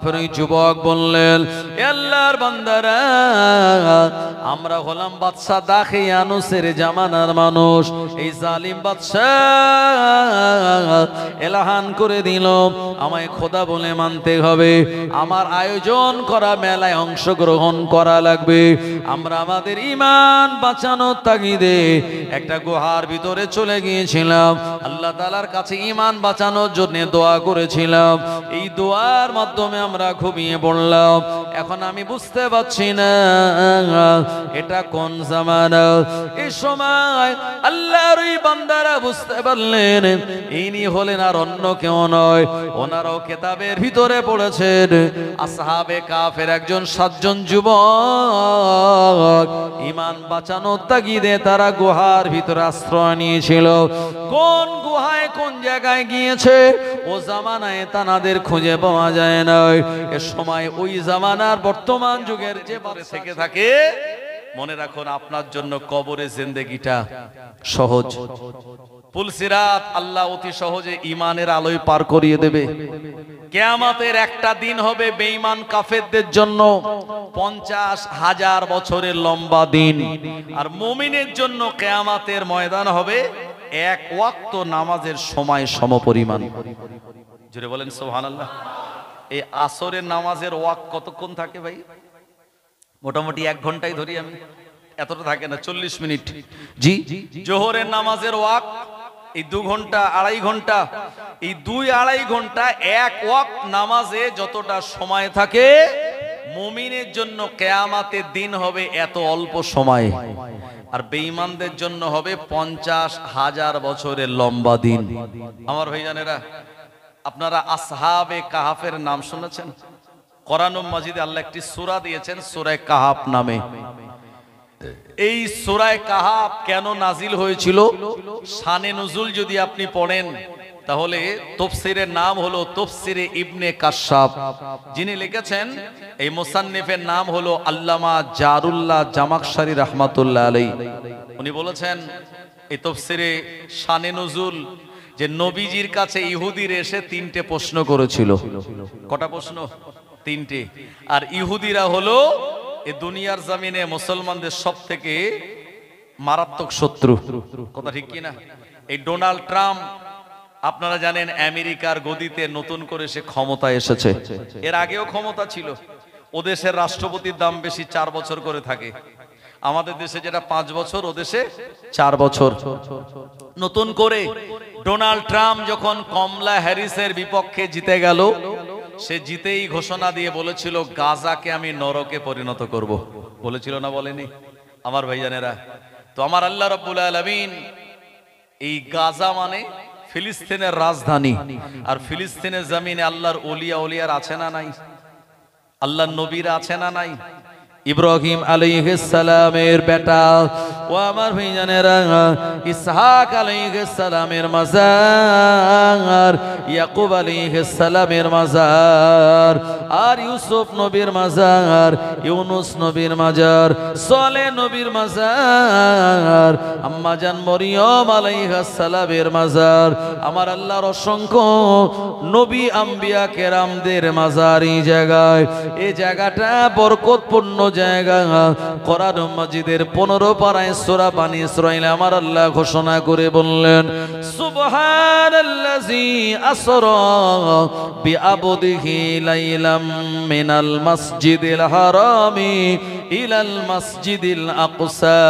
फिर যুবক বললেন, আল্লাহর বান্দারা, আমরা হলাম বাদশা দাখিয়ানুসের জামানার মানুষ। এই জালিম বাদশা এলাহান করে দিল, আমায় খোদা বলে মানতে হবে, আমার আয়োজন করা মেলায় অংশগ্রহণ করা লাগবে। আমরা আমাদের ঈমান বাঁচানোর তাগিদে একটা গুহার ভিতরে চলে গিয়েছিলাম, আল্লাহ তাআলার কাছে ঈমান বাঁচানোর জন্য দোয়া করেছিলাম। এই দোয়ার মাধ্যমে আমরা ঘুমিয়ে পড়লাম। এখন আমি বুঝতে পারছি না এটা কোন জামানা। এই সময় আল্লাহর ওই বান্দারা বুঝতে পারলেন ইনি হলেন আর অন্য কেউ নয়, ওনারাও কিতাবের ভিতরে পড়েছেন আসহাবে কাফের একজন 7 জন যুবক ঈমান বাঁচানোর তাগিদে তারা গুহার ভিতরে আশ্রয় নিয়েছিল। কোন গুহায় কোন জায়গায় গিয়েছে ও জামানায় তাদের খুঁজে পাওয়া যায় না। এ সময় ওই জামানার বর্তমান যুগের যে পারে থেকে থাকে, মনে রাখুন আপনার জন্য কবরে জিন্দেগিটা সহজ। পুলসিরাত আল্লাহ অতি সহজে ঈমানের আলোয় পার করিয়ে দেবে। কিয়ামতের একটা দিন হবে বেঈমান কাফেরদের জন্য 50,000 বছরের লম্বা দিন, আর মুমিনের জন্য কিয়ামতের ময়দান হবে এক ওয়াক্ত নামাজের সময় সমপরিমাণ। জোরে বলেন সুবহানাল্লাহ। এই আসরের নামাজের ওয়াক্ত কতক্ষণ থাকে ভাই? মোটামুটি 1 ঘন্টাই ধরি আমি, এতটা থাকে না, 40 মিনিট। জি, জোহরের নামাজের ওয়াক্ত এই 2 ঘন্টা 2.5 ঘন্টা। এই 2-2.5 ঘন্টা এক ওয়াক্ত নামাজে যতটা সময় থাকে, মুমিনের জন্য কিয়ামতের দিন হবে এত অল্প সময়, আর বেঈমানদের জন্য হবে 50,000 বছরের লম্বা দিন। আমার ভাইজানেরা, আপনারা আসহাবে কাহাফের নাম শুনেছেন? কোরআন মাজিদে আল্লাহ একটি সূরা দিয়েছেন সূরা কাহাফ নামে। এই সূরা কাহাফ কেন নাজিল হয়েছিল, শানে নুজুল যদি আপনি পড়েন তাহলে তাফসীরের নাম হলো তাফসীরে ইবনে কাশশাফ। যিনি লিখেছেন এই মুসান্নিফের নাম হলো আল্লামা জারুল্লাহ জামাখশারী রাহমাতুল্লাহ আলাইহি। উনি বলেছেন এই তাফসীরে শানে নুজুল যে নবীজির কাছে ইহুদিরা এসে 3টে প্রশ্ন করেছিল। কটা প্রশ্ন? 3টে। আর ইহুদিরা হলো এই দুনিয়ার জমিনে মুসলমানদের সবথেকে মারাত্মক শত্রু। কথা ঠিক কি না? এই ডোনাল্ড ট্রাম্প, আপনারা জানেন আমেরিকার গদিতে নতুন করে সে ক্ষমতায় এসেছে। এর আগেও ক্ষমতা ছিল। ও দেশের রাষ্ট্রপতির দাম বেশি 4 বছর করে থাকে। আমাদের দেশে যেটা 5 বছর, ও দেশে 4 বছর। নতুন করে ডোনাল্ড ট্রাম্প যখন কমলা হ্যারিসের বিপক্ষে জিতে গেল, সে জিতেই ঘোষণা দিয়ে বলেছিল গাজাকে আমি নরকে পরিণত করব। বলেছিল না বলেনি? আমার ভাইজানেরা, তো আমার আল্লাহ রাব্বুল আলামিন এই গাজা মানে ফিলিস্তিনের রাজধানী, আর ফিলিস্তিনের জমিনে আল্লাহর ওলিয়ার আছে না নাই? আল্লাহর নবীরা আছে না নাই? ইব্রাহিম আলাইহিস সালামের বেটা ও আমার ভাইজানেরা, ইসহাক আলাইহিস সালামের মাজার, ইয়াকুব আলাইহিস সালামের মাজার, আর ইউসুফ নবীর মাজার, ইউনুস নবীর মাজার, সালেহ নবীর মাজার, আম্মা জান মরিয়ম আলাইহিস সালামের মাজার, আমার আল্লাহর অসংখ্য নবী আম্বিয়া কেরামদের মাজার এই জায়গায়। এই জায়গাটা বরকতপূর্ণ জায়গা। কোরআন মাজিদের 15 পারায় সূরা বানী ইসরাঈল আমার আল্লাহ ঘোষণা করে বললেন, সুবহানাল্লাযী আসরা বিআবদিহি লাইলাম মিনাল মাসজিদিল হারামি ইলাল মাসজিদিল আকসা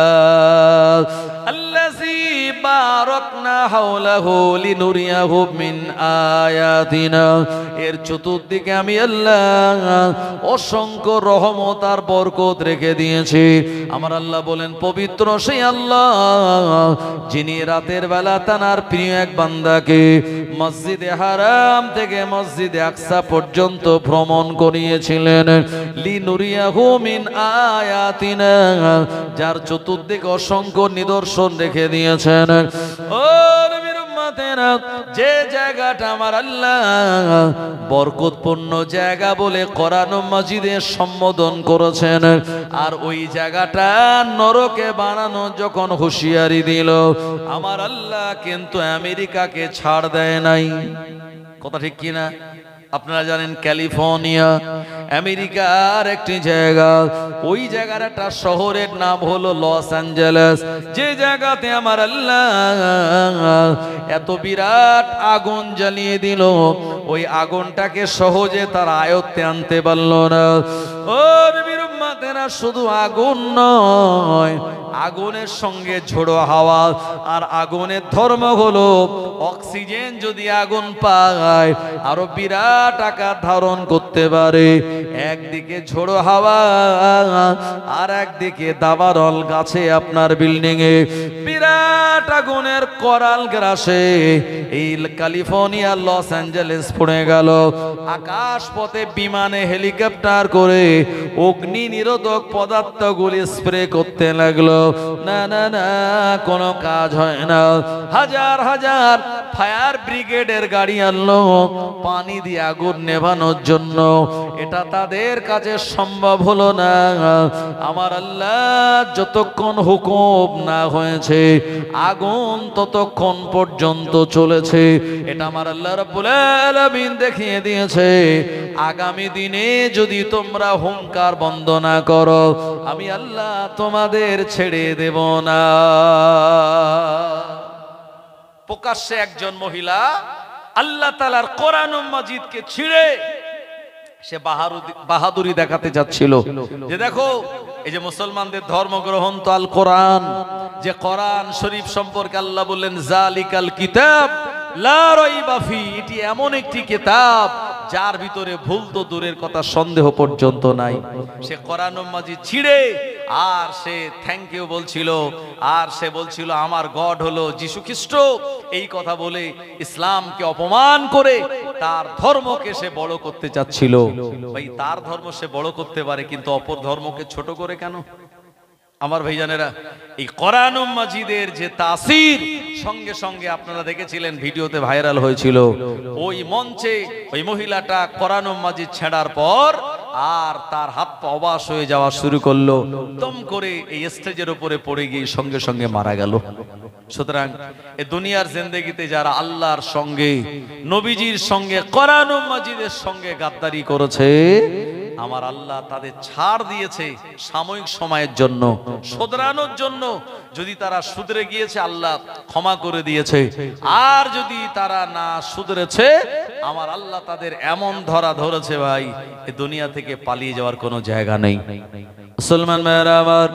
আল্লাযী বারাকনা হাওলাহু লিনুরিয়াহু মিন আয়াতিনা। এর চতুর্দিকে আমি আল্লাহ অসংখ্য রহমত আর বরকত রেখে দিয়েছি। আমার আল্লাহ বলেন, পবিত্র সেই আল্লাহ যিনি রাতের বেলা তার প্রিয় এক বান্দাকে মসজিদে হারাম থেকে মসজিদে আকসা পর্যন্ত ভ্রমণ করিয়েছিলেন। লিনুরিয়াহু মিন আয়াতিনা, যার চতুর্দিকে অসংখ্য নিদর্শন রেখে দিয়েছেন। ও নবীর উম্মতেরা, যে জায়গাটা আমার আল্লাহ বরকতপূর্ণ জায়গা বলে কোরআন মাজিদে সম্বোধন করেছেন, আর ওই জায়গাটা নরকে বানানো যখন হুঁশিয়ারি দিল, আমার আল্লাহ কিন্তু আমেরিকাকে ছাড় দেয় নাই। কথা ঠিক কিনা? আপনারা জানেন ক্যালিফোর্নিয়া আমেরিকার একটি জায়গা, ওই জায়গার একটা শহরের নাম হলো লস অ্যাঞ্জেলেস, যে জায়গাতে আমার আল্লাহ এত বিরাট আগুন জ্বালিয়ে দিল, ওই আগুনটাকে সহজে তার আয়ত্তে আনতে পারল না। ও নবীর উম্মতেরা, শুধু আগুন নয়, আগুনের সঙ্গে ঝোড়ো হাওয়া, আর আগুনের ধর্ম হলো অক্সিজেন যদি আগুন পায় আরো বিরাট আকার ধারণ করতে পারে। একদিকে ঝোড়ো হাওয়া আর একদিকে দাবানল গাছে, আপনার বিল্ডিং এ বিরাট আগুনের করাল গ্রাসে এই ক্যালিফোর্নিয়া লস অ্যাঞ্জেলেস পড়ে গেল। আকাশ পথে বিমানে হেলিকপ্টার করে অগ্নি নিরোধক পদার্থগুলি স্প্রে করতে লাগলো। না না না, কোনো কাজ হয় না। হাজার হাজার ফায়ার ব্রিগেডের গাড়ি আনলো পানি দিয়ে আগুন নেভানোর জন্য, এটা তাদের কাছে সম্ভব হলো না। আমার আল্লাহ যতক্ষণ হুকুম না হয়েছে আগুন ততক্ষণ পর্যন্ত চলেছে। এটা আমার আল্লাহ রাব্বুল আলামিন দেখিয়ে দিয়েছে, আগামী দিনে যদি তোমরা হুঙ্কার বন্ধ না করো, আমি আল্লাহ তোমাদের ছেড়ে দেব না। প্রকাশ্যে একজন মহিলা আল্লাহ তাআলার কোরআন মাজিদকে ছিঁড়ে সে বাহাদুরি দেখাতে যাচ্ছিল, যে দেখো এই যে মুসলমানদের ধর্মগ্রন্থ আল কোরআন, যে কোরআন শরীফ সম্পর্কে আল্লাহ বললেন জালিকাল কিতাব লা রাইবা ফি, এটি এমন একটি কিতাব যার ভিতরে ভুল তো দূরের কথা, সন্দেহ পর্যন্ত নাই। সে কোরআন মাজিদ ছিঁড়ে আর সে থ্যাংক ইউ বলছিল, আর সে বলছিল আমার গড হলো যিশু খ্রিস্ট, এই কথা বলে ইসলামকে অপমান করে তার ধর্মকে সে বড় করতে চাচ্ছিল। ভাই, তার ধর্ম সে বড় করতে পারে, কিন্তু অপর ধর্মকে ছোট করে কেন? আমার ভাইজানেরা, এই কোরআন মাজিদের যে তাসির, সঙ্গে সঙ্গে আপনারা দেখেছিলেন ভিডিওতে ভাইরাল হয়েছিল, ওই মঞ্চে ওই মহিলাটা কোরআন মাজিদ ছেড়ার পর আর তার হাত পা অবাস হয়ে যাওয়া শুরু করলো, দম করে এই স্টেজের উপরে পড়ে গিয়ে সঙ্গে সঙ্গে মারা গেল। সুতরাং এই দুনিয়ার জিন্দেগিতে যারা আল্লাহর সঙ্গে, নবীজির সঙ্গে, কোরআন মাজিদের সঙ্গে গাদ্দারি করেছে, আমার আল্লাহ তাদের ছাড় দিয়েছে সাময়িক সময়ের জন্য, শুধরানোর জন্য। যদি তারা শুধরে গিয়েছে আল্লাহ ক্ষমা করে দিয়েছে, আর যদি তারা না শুধরেছে আমার আল্লাহ তাদের এমন ধরা ধরেছে, ভাই এই দুনিয়া থেকে পালিয়ে যাওয়ার কোনো জায়গা নেই। মুসলমান ভাইরা আমার,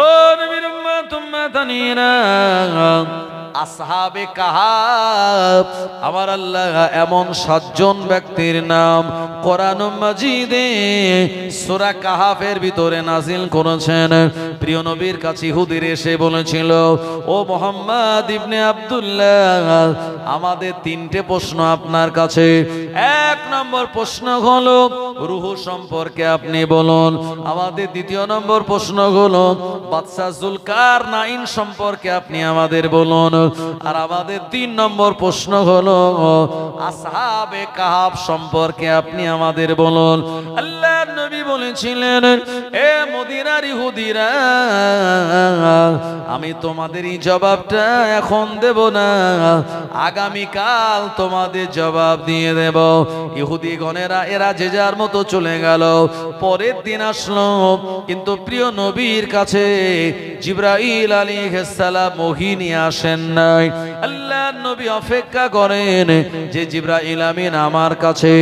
ও নবীর উম্মত উম্মাতানিনা, আসহাবে কাহাফ, আমার আল্লাহ এমন 7 জন ব্যক্তির নাম কোরআন মাজিদে সূরা কাহাফের ভিতরে নাজিল করেছেন। প্রিয় নবীর কাছে ইহুদির এসে বলেছিল, ও মুহাম্মদ ইবনে আব্দুল্লাহ, আমাদের 3টে প্রশ্ন আপনার কাছে। 1 নম্বর প্রশ্ন হলো রূহ সম্পর্কে আপনি বলুন। আমাদের 2 নম্বর প্রশ্ন হলো বাদশা যুলকারনাইন সম্পর্কে আপনি আমাদের বলুন। আর আমাদের 3 নম্বর প্রশ্ন হলো আসহাবে কাহাফ সম্পর্কে আপনি আমাদের বলুন। আল্লাহর নবী বলেছিলেন, এ মদিনার ইহুদিরা, আমি তোমাদের এই জবাবটা এখন দেব না, আগামীকাল তোমাদের জবাব দিয়ে দেব। ইহুদি গণেরা এরা যে যার মতো চলে গেল। পরের দিন আসলো, কিন্তু প্রিয় নবীর কাছে জিবরাইল আলাইহিস সালাম ওহী নিয়ে আসেন নাই। আল্লাহর নবী অপেক্ষা করেন যে জিবরাইল আমিন আমার কাছে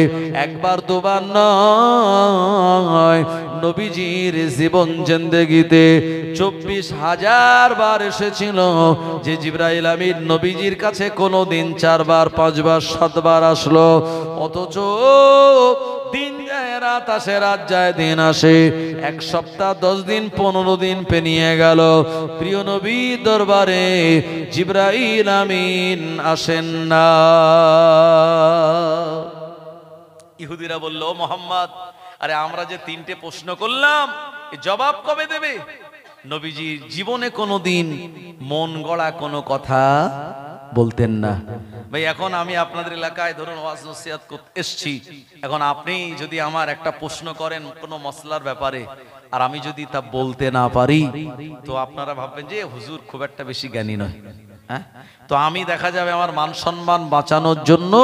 একবার দুবার নয়, নবীজির জীবন জিন্দেগিতে 24,000 বার এসেছিল যে জিবরাইল আমিন নবীজির কাছে কোনোদিন 4 বার 5 বার 7 বার আসলো। অথচ দিন যায় রাত আসে, রাত যায় দিন আসে, 1 সপ্তাহ 10 দিন 15 দিন পেরিয়ে গেল, প্রিয় নবী দরবারে জিবরাইল আমিন আসেন না। ইহুদিরা বলল, মোহাম্মদ, আরে আমরা যে 3টে প্রশ্ন করলাম, জবাব কবে দেবে? নবীজি জীবনে কোনোদিন মন গড়া কোনো কথা বলতেন না। ভাই, এখন আমি আপনাদের এলাকায় ধরুন ওয়াজ নসিহত করতে এসেছি, এখন আপনি যদি আমার একটা প্রশ্ন করেন কোনো মসলার ব্যাপারে, আর আমি যদি তা বলতে না পারি, তো আপনারা ভাববেন যে হুজুর খুব একটা বেশি জ্ঞানী নয়। হ্যাঁ, তো আমি দেখা যাবে আমার মান সম্মান বাঁচানোর জন্য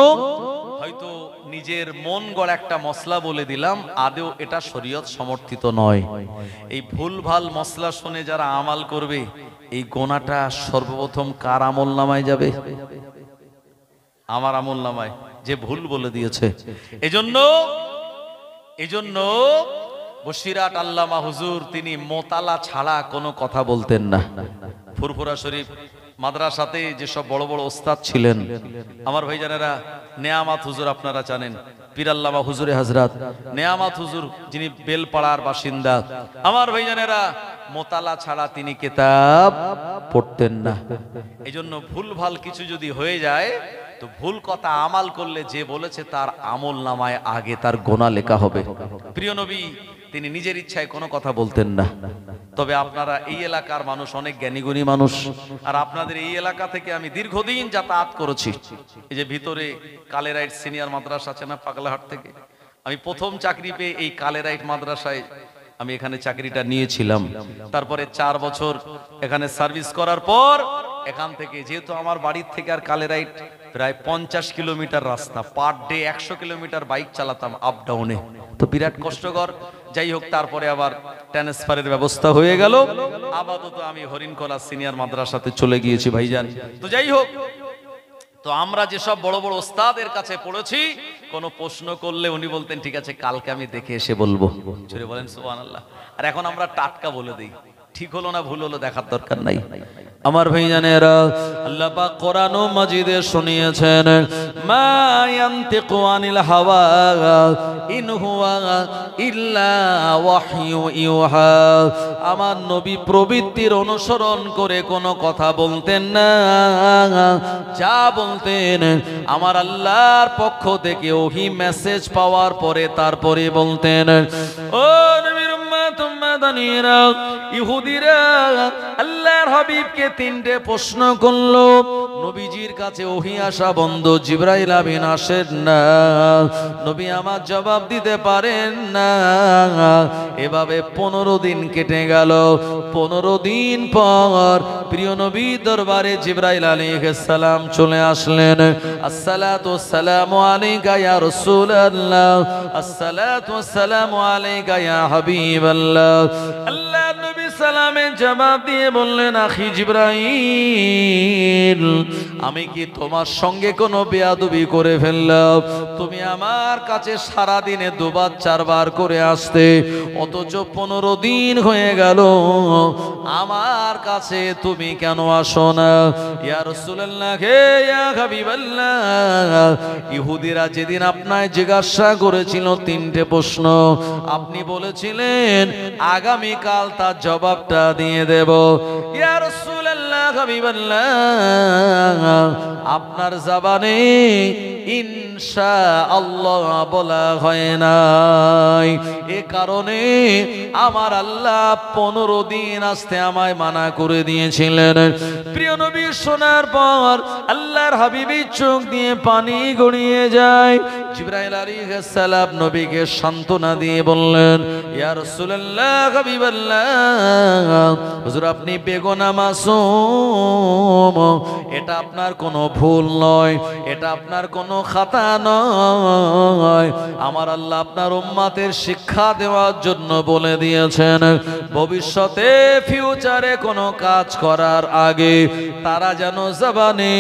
হয়তো নিজের মন গড়া একটা মশলা বলে দিলাম, আদৌ এটা শরীয়ত সমর্থিত নয়। এই ভুলভাল মশলা শুনে যারা আমাল করবে, এই গোনাটা সর্বপ্রথম কার আমল নামায় যাবে? আমার আমল নামায়, যে ভুল বলে দিয়েছে। এজন্য বসিরহাট আল্লামা হুজুর তিনি মোতালা ছাড়া কোনো কথা বলতেন না। ফুরফুরা শরীফ মাদ্রাসাতে যেসব বড় বড় ওস্তাদ ছিলেন, আমার ভাইজানেরা, নেয়ামত হুজুর আপনারা জানেন, পীর আল্লামা হুজুরে হযরত নেয়ামত হুজুর যিনি বেলপাড়ার বাসিন্দা, আমার ভাইজানেরা, মোতালা ছাড়া তিনি কিতাব পড়তেন না। এজন্য ভুলভাল কিছু যদি হয়ে যায়, তো ভুল কথা আমাল করলে যে বলেছে তার আমল নামায় আগে তার গোনা লেখা হবে। প্রিয় নবী তিনি নিজের ইচ্ছায় কোনো কথা বলতেন না। তবে আপনারা এই এলাকার মানুষ অনেক জ্ঞানীগুণী মানুষ, আর আপনাদের এই এলাকা থেকে আমি দীর্ঘদিন যাতায়াত করেছি। এই যে ভিতরে কালেরাইট সিনিয়র মাদ্রাসা আছে না, পাগলাহাট থেকে, আমি প্রথম চাকরি পেয়ে এই কালেরাইট মাদ্রাসায় আমি এখানে চাকরিটা নিয়েছিলাম। তারপরে 4 বছর এখানে সার্ভিস করার পর এখান থেকে, যেহেতু আমার বাড়ির থেকে আর কালেরাইট প্রায় 50 কিলোমিটার রাস্তা, পার ডে 100 কিলোমিটার বাইক চালাতাম আপ ডাউনে, তো বিরাট কষ্টকর। যাই হোক, তারপরে আবার ট্রান্সফারের ব্যবস্থা হয়ে গেল, আপাতত আমি হরিণকলা সিনিয়র মাদ্রাসাতে চলে গিয়েছি ভাইজান। তো যাই হোক, তো আমরা যেসব বড় বড় ওস্তাদের কাছে পড়েছি, কোনো প্রশ্ন করলে উনি বলতেন ঠিক আছে কালকে আমি দেখে এসে বলবো। জোরে বলেন সুবহানাল্লাহ। আর এখন আমরা টাটকা বলে দিই, ঠিক হলো না ভুল হলো দেখার দরকার নাই। আমার ভাইজানেরা, আল্লাহ পাক কোরআন মাজিদে শুনিয়েছেন, মা ইয়ানতিকু আনিল হাওয়া ইন হুয়া ইল্লা ওয়াহয়ু ইউহা। আমার নবী প্রবৃত্তির অনুসরণ করে কোনো কথা বলতেন না, যা বলতেন আমার আল্লাহর পক্ষ থেকে ওহী মেসেজ পাওয়ার পরে তারপরে বলতেন। ও নবীর উম্মত উম্মাদানিরা, ইহুদিরা আল্লাহর হাবিবকে 3টে প্রশ্ন করলো। নবীজির কাছে ওহী আসা বন্ধ, জিবরাইল আমিন আসেন না, নবী আমার জবাব দিতে পারেন না। এভাবে 15 দিন কেটে গেল। 15 দিন পর প্রিয় নবী দরবারে জিবরাইল আলাইহিস সালাম চলে আসলেন। আসসালাতু ওয়াসসালামু আলাইকা ইয়া রাসূলুল্লাহ, আসসালাতু ওয়াসসালামু আলাইকা ইয়া হাবিবাল্লাহ। আল্লাহ নবী সালামের জবাব দিয়ে বললেন, আখি জিবরাইল, আমি কি তোমার সঙ্গে কোনো বেয়াদবি করে ফেললাম? তুমি আমার কাছে সারা দিনে 2 বার 4 বার করে আসতে, অথচ 15 দিন হয়ে গেল আমার কাছে তুমি কেন আসো না? ইয়া রাসূলুল্লাহ, হে ইয়া হাবিবাল্লাহ, ইহুদিরা যেদিন আপনায় জিজ্ঞাসা করেছিল 3টে প্রশ্ন, আপনি বলেছিলেন আগামী কাল তার জবাবটা দিয়ে দেব। ইয়া রাসূলুল্লাহ হাবিবাল্লাহ, আপনার জবানে ইনশাআল্লাহ বলা হয় নাই, এ কারণে আমার আল্লাহ 15 দিন আসতে আমায় মানা করে দিয়েছিলেন। প্রিয় নবী শোনার পর আল্লাহর হাবিবের চোখ দিয়ে পানি গড়িয়ে যায়। জিবরাইল আলাইহিস সালাম নবীকে সান্ত্বনা দিয়ে বললেন, ইয়া রাসূলুল্লাহ হাবিবাল্লাহ, হুজুর আপনি বেগুনাহ মাসুম, এটা আপনার কোনো ভুল নয়, এটা আপনার কোনো খাতা নয়। আমার আল্লাহ আপনার উম্মতের শিক্ষা দেওয়ার জন্য বলে দিয়েছেন, ভবিষ্যতে ফিউচারে কোনো কাজ করার আগে তারা যেন জবানে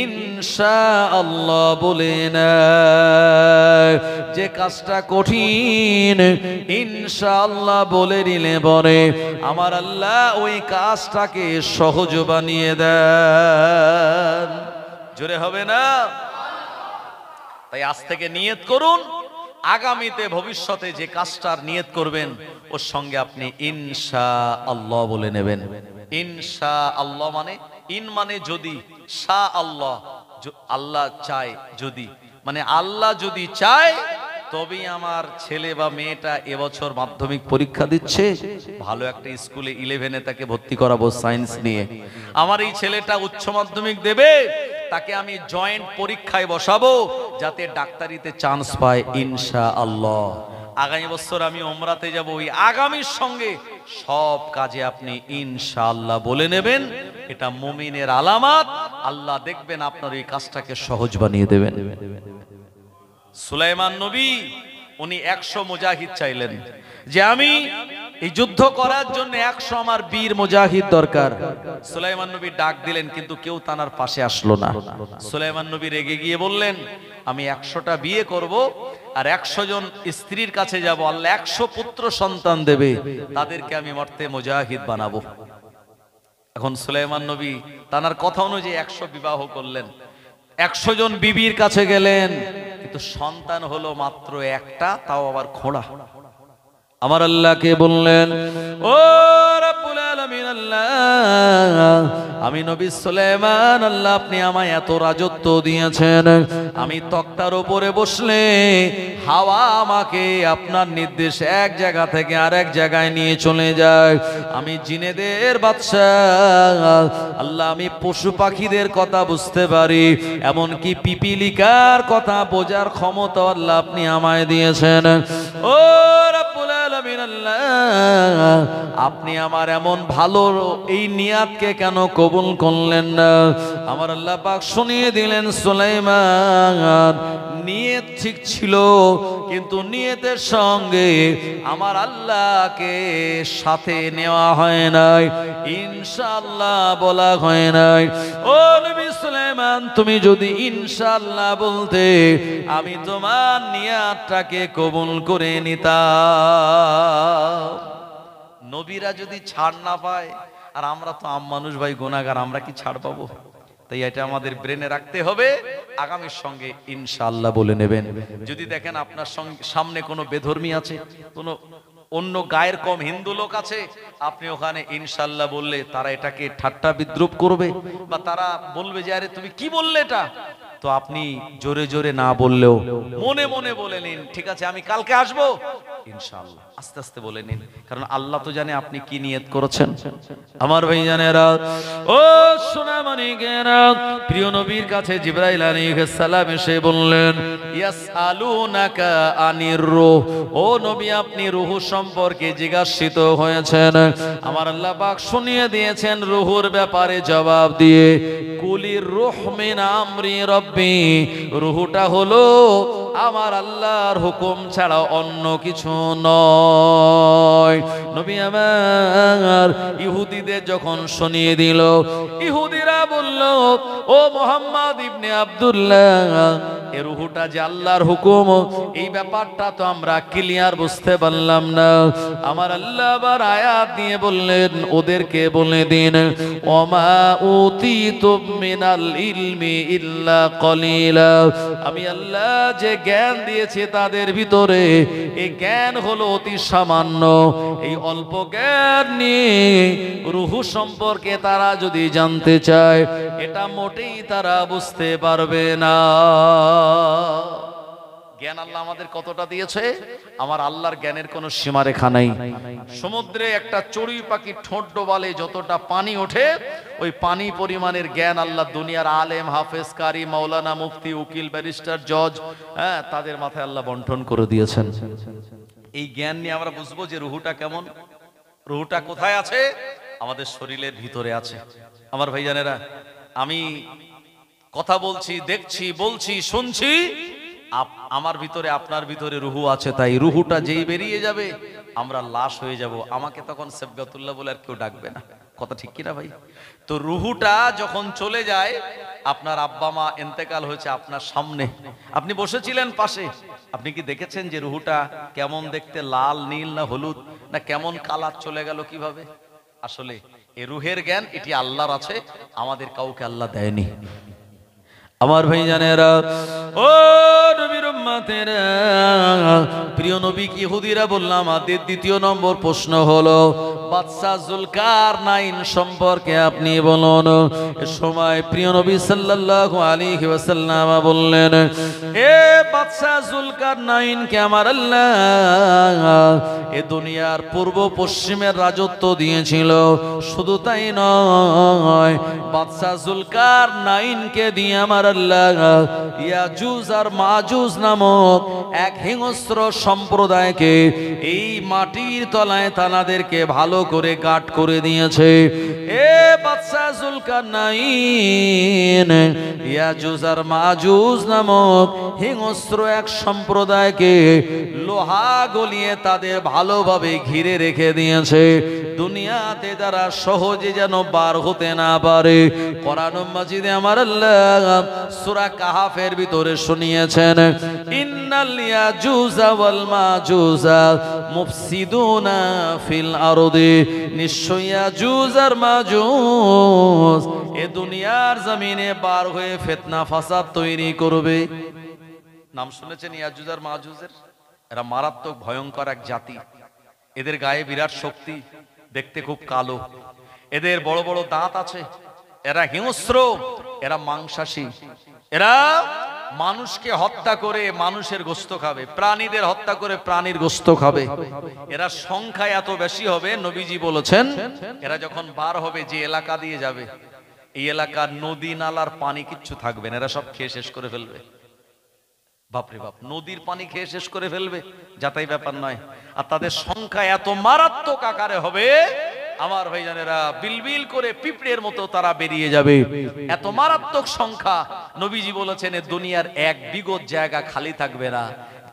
ইনশাআল্লাহ বলে নেয়। যে কাজটা কঠিন ইনশাআল্লাহ বলে নিলে পরে আমার আল্লাহ ওই কাজটাকে সহজ বানিয়ে দেন। জোরে হবে না? তাই আজ থেকে নিয়ত করুন, আগামীতে ভবিষ্যতে যে কাজটার নিয়ত করবেন ওর সঙ্গে আপনি ইনশাআল্লাহ বলে নেবেন। ইনশাআল্লাহ মানে, ইন মানে যদি, শা আল্লাহ আল্লাহ চায়, যদি মানে আল্লাহ যদি চায় তবেই আমার ছেলে বা মেয়েটা এবছর মাধ্যমিক পরীক্ষা দিচ্ছে, ভালো একটা স্কুলে 11-এ তাকে ভর্তি করাবো সায়েন্স নিয়ে। আমার এই ছেলেটা উচ্চ মাধ্যমিক দেবে, তাকে আমি জয়েন্ট পরীক্ষায় বসাবো যাতে ডাক্তারিতে চান্স পায় ইনশাআল্লাহ। আগামী বছর আমি ওমরাতে যাব, ওই আগামীর সঙ্গে সব কাজে আপনি ইনশাআল্লাহ বলে নেবেন। এটা মুমিনের আলামত। আল্লাহ দেখবেন আপনার এই কাজটাকে সহজ বানিয়ে দেবেন। সুলাইমান নবী উনি 100 মুজাহিদ চাইলেন যে আমি এই যুদ্ধ করার জন্য 100 আমার বীর মুজাহিদ দরকার। সুলাইমান নবী ডাক দিলেন, কিন্তু কেউ তানার পাশে আসলো না। সুলাইমান নবী রেগে গিয়ে বললেন, আমি 100টা বিয়ে করব আর 100 জন স্ত্রীর কাছে যাব, আল্লাহ 100 পুত্র সন্তান দেবে, তাদেরকে আমি মর্তে মুজাহিদ বানাবো। এখন সুলাইমান নবী তানার কথা অনুযায়ী 100 বিবাহ করলেন, 100 জন বিবির কাছে গেলেন, কিন্তু সন্তান হলো মাত্র একটা, তাও আবার খোঁড়া। আমার আল্লাহকে বললেন, ও রব্বুল আলামিন আল্লাহ, আমি নবী সুলাইমান, আল্লাহ আপনি আমায় এত রাজত্ব দিয়েছেন, আমি তক্তার উপরে বসলে হাওয়া আমাকে আপনার নির্দেশ এক জায়গা থেকে আরেক জায়গায় নিয়ে চলে যায়। আমি জিনেদের বাদশাহ আল্লাহ, আমি পশু পাখিদের কথা বুঝতে পারি, এমনকি পিপিলিকার কথা বোঝার ক্ষমতা আল্লাহ আপনি আমায় দিয়েছেন। ও রব্বুল আলামিন আল্লাহ, আপনি আমার এমন ভালো এই নিয়াতকে কেন কবুল করলেন না? আমার আল্লাহ পাক শুনিয়ে দিলেন, সুলাইমান নিয়ত ঠিক ছিল, কিন্তু নিয়তের সঙ্গে আমার আল্লাহকে সাথে নেওয়া হয় নাই, ইনশাআল্লাহ বলা হয় নাই। ও নবী সুলাইমান, তুমি যদি ইনশাআল্লাহ বলতে, আমি তোমার নিয়াতটাকে কবুল করে নিতাম। নবীরা যদি ছাড় না পায়, আর আমরা তো আম মানুষ ভাই, গুনাহগার, আমরা কি ছাড় পাবো? তাই এটা আমাদের ব্রেনে রাখতে হবে, আগামীর সঙ্গে ইনশাআল্লাহ বলে নেবেন। যদি দেখেন আপনার সামনে কোনো বেধর্মী আছে, কোনো অন্য গায়ের কম হিন্দু লোক আছে, আপনি ওখানে ইনশাআল্লাহ বললে তারা এটাকে ঠাট্টা বিদ্রুপ করবে, বা তারা বলবে যে আরে তুমি কি বললে এটা, তো আপনি জোরে জোরে না বললেও মনে মনে বলে নিন, ঠিক আছে আমি কালকে আসবো ইনশাআল্লাহ, আস্তে আস্তে বলে নিন, কারণ আল্লাহ তো জানে আপনি কি নিয়ত করেছেন। আমার ভাই জানেরা, ও সোনামণিকেরা, প্রিয় নবীর কাছে জিবরাইল আলাইহিস সালাম এসে বললেন, ইয়াসআলুনাকা আনির রূহ, ও নবী আপনি রূহ সম্পর্কে জিজ্ঞাসিত হয়েছেন। আমার আল্লাহ পাক শুনিয়ে দিয়েছেন রূহের ব্যাপারে জবাব দিয়ে, কুলির রূহ মিন আমরি রব্বি, রূহটা হলো আমার আল্লাহর হুকুম ছাড়া অন্য কিছু নয়। নবী আমার ইহুদিদের যখন শুনিয়ে দিল, ইহুদিরা বলল, ও মুহাম্মদ ইবনে আব্দুল্লাহ, এই রূহটা যে আল্লাহর হুকুম, এই ব্যাপারটা তো আমরা ক্লিয়ার বুঝতে পারলাম না। আমার আল্লাহ আবার আয়াত দিয়ে বললেন, ওদেরকে বলে দিন, ওমা উতিতুম মিনাল ইলমি ইল্লা কলিলা, আমি আল্লাহ যে জ্ঞান দিয়েছে তাদের ভিতরে এই জ্ঞান হলো অতি সামান্য। এই অল্প জ্ঞান নিয়ে রূহ সম্পর্কে তারা যদি জানতে চায়, এটা মোটেই তারা বুঝতে পারবে না। জ্ঞান আল্লাহ আমাদের কতটা দিয়েছে, আমার আল্লাহর জ্ঞানের কোনো সীমারেখা নাই। সমুদ্রে একটা চড়ুই পাখি ঠোঁট ডোবালে যতটা পানি ওঠে, ওই পানি পরিমাণের জ্ঞান আল্লাহ দুনিয়ার আলেম, হাফেজ, কারি, মাওলানা, মুফতি, উকিল, ব্যারিস্টার, জজ, তাদের মাথায় আল্লাহ বন্টন করে দিয়েছেন। এই জ্ঞান নিয়ে আমরা বুঝবো যে রুহুটা কেমন, রুহুটা কোথায় আছে, আমাদের শরীরের ভিতরে আছে। আমার ভাইজানেরা, আমি কথা বলছি, দেখছি, বলছি, শুনছি, আমার ভিতরে আপনার ভিতরে রুহু আছে, তাই রুহুটা যেই বেরিয়ে যাবে আমরা লাশ হয়ে যাব, আমাকে তখন সেবগাতুল্লাহ বলে আর কেউ ডাকবে না। কথা ঠিক কিনা ভাই? তো রুহুটা যখন চলে যায়, আপনার আব্বা মা ইন্তেকাল হয়েছে আপনার সামনে, আপনি বসেছিলেন পাশে, আপনি কি দেখেছেন যে রুহুটা কেমন দেখতে, লাল, নীল না হলুদ, না কেমন কালার চলে গেল কিভাবে? আসলে এই রুহের জ্ঞান এটি আল্লাহর আছে, আমাদের কাউকে আল্লাহ দেয়নি। আমার ভাই জানেরা, ও নবীর উম্মতেরা, প্রিয় নবী কি ইহুদিরা বললাম, আমাদের দ্বিতীয় নম্বর প্রশ্ন হলো বাদশা জুলকারনাইন সম্পর্কে আপনি বলুন। এ সময় প্রিয় নবী সাল্লাল্লাহু আলাইহি ওয়াসাল্লাম বললেন, এ বাদশা জুলকারনাইনকে আমার আল্লাহ এ দুনিয়ার পূর্ব পশ্চিমের রাজত্ব দিয়েছিল। শুধু তাই নয়, বাদশা জুলকারনাইনকে দিয়ে আমার আল্লাহ ইয়াজুজ আর মাজুজ নামক এক হিংস্র সম্প্রদায়কে এই মাটির তলায় তানাদেরকে ভালো করে গাঁট করে দিয়েছে। এ বাদশা জুলকারনাইন ইয়াজুজ আর মাজুজ নামক হিংস্র এক সম্প্রদায়কে লোহা গলিয়ে তাদের ভালোভাবে ঘিরে রেখে দিয়েছে। দুনিয়াতে তারা সহজে যেন বার হতে না পারে। কোরআন মাজিদে আমার আল্লাহ সূরা কাহাফের ভিতরে শুনিয়েছেন, ইন্নাল ইয়াজুজা ওয়াল মাজুজা মুফসিদুনা ফিল আরদি, নিশ্চয়ই ইয়াজুজ আর মাজুজ এ দুনিয়ার জমিনে বার হয়ে ফিতনা ফাসাদ তৈরি করবে। নাম শুনেছেন ইয়াজুজ আর মাজুজের? এরা মারাত্মক ভয়ঙ্কর এক জাতি। এদের গায়ে বিরাট শক্তি, দেখতে খুব কালো, এদের বড় বড় দাঁত আছে, এরা হিংস্র, এরা মাংসাশী, এরা মানুষকে হত্যা করে মানুষের গোশত খাবে, প্রাণীদের হত্যা করে প্রাণীর গোশত খাবে। এরা সংখ্যায় এত বেশি হবে, নবীজি বলেছেন এরা যখন বার হবে যে এলাকা দিয়ে যাবে, এই এলাকার নদী নালার পানি কিচ্ছু থাকবে না, এরা সব খেয়ে শেষ করে ফেলবে। বাপরে বাপ, নদীর পানি খেয়ে শেষ করে ফেলবে, যাতাই ব্যাপার নয়। আর তাদের সংখ্যা এত মারাত্মক আকারে হবে, আমার ভাইজানেরা, বিলবিল করে পিঁপড়ের মতো তারা বেরিয়ে যাবে। এত মারাত্মক সংখ্যা, নবীজি বলেছেন এ দুনিয়ার এক বিগত জায়গা খালি থাকবে না,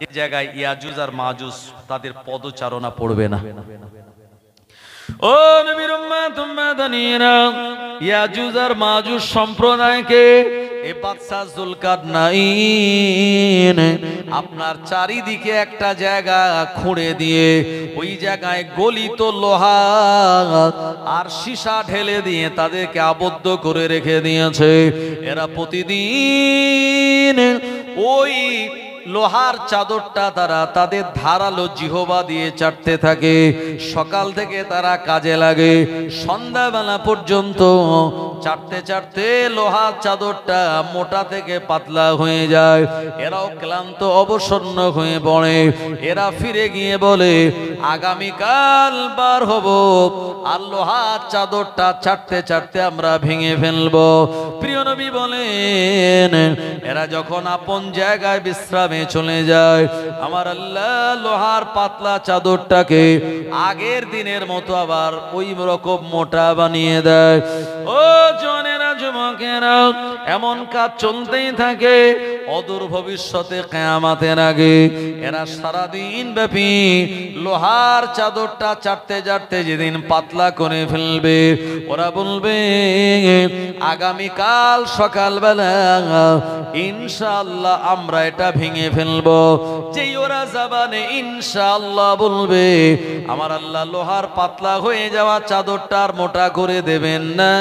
যে জায়গায় ইয়াজুজ আর মাজুজ তাদের পদচারণা পড়বে না। ও নবীর উম্মত উম্মাদানিরা, ইয়াজুজ আর মাজুজ সম্প্রদায়কে এ বাদশা যুলকারনাইন আপনার চারিদিকে একটা জায়গা খুঁড়ে দিয়ে ওই জায়গায় গলিত লোহা আর সীসা ঢেলে দিয়ে তাদেরকে আবদ্ধ করে রেখে দিয়েছে। এরা প্রতিদিন ওই লোহার চাদরটা তারা তাদের ধারালো জিহবা দিয়ে চাটতে থাকে। সকাল থেকে তারা কাজে লাগে, সন্ধ্যাবেলা পর্যন্ত চাটতে চাটতে লোহার চাদরটা মোটা থেকে পাতলা হয়ে যায়। এরাও ক্লান্ত অবসন্ন হয়ে পড়ে। এরা ফিরে গিয়ে বলে আগামীকাল বার হব, আর লোহার চাদরটা চাটতে চাটতে আমরা ভেঙে ফেলবো। প্রিয় নবী বলেন এরা যখন আপন জায়গায় বিশ্রামে চলে যায়, আমার আল্লাহ লোহার পাতলা চাদরটাকে আগের দিনের মতো আবার ওই রকম মোটা বানিয়ে দেয়। ও জনেরা, যুবকেরা, এমন কাজ চলতেই থাকে। অদূর ভবিষ্যতে কিয়ামতের আগে এরা সারাদিন ব্যাপী লোহার চাদরটা চাটতে চাটতে যেদিন পাতলা করে ফেলবে, ওরা বলবে আগামীকাল সকালবেলা ইনশাআল্লাহ আমরা এটা ভেঙে ফেলবো। যেই ওরা জাবানে ইনশাআল্লাহ বলবে, আমার আল্লাহ লোহার পাতলা হয়ে যাওয়া চাদরটার মোটা করে দেবেন না,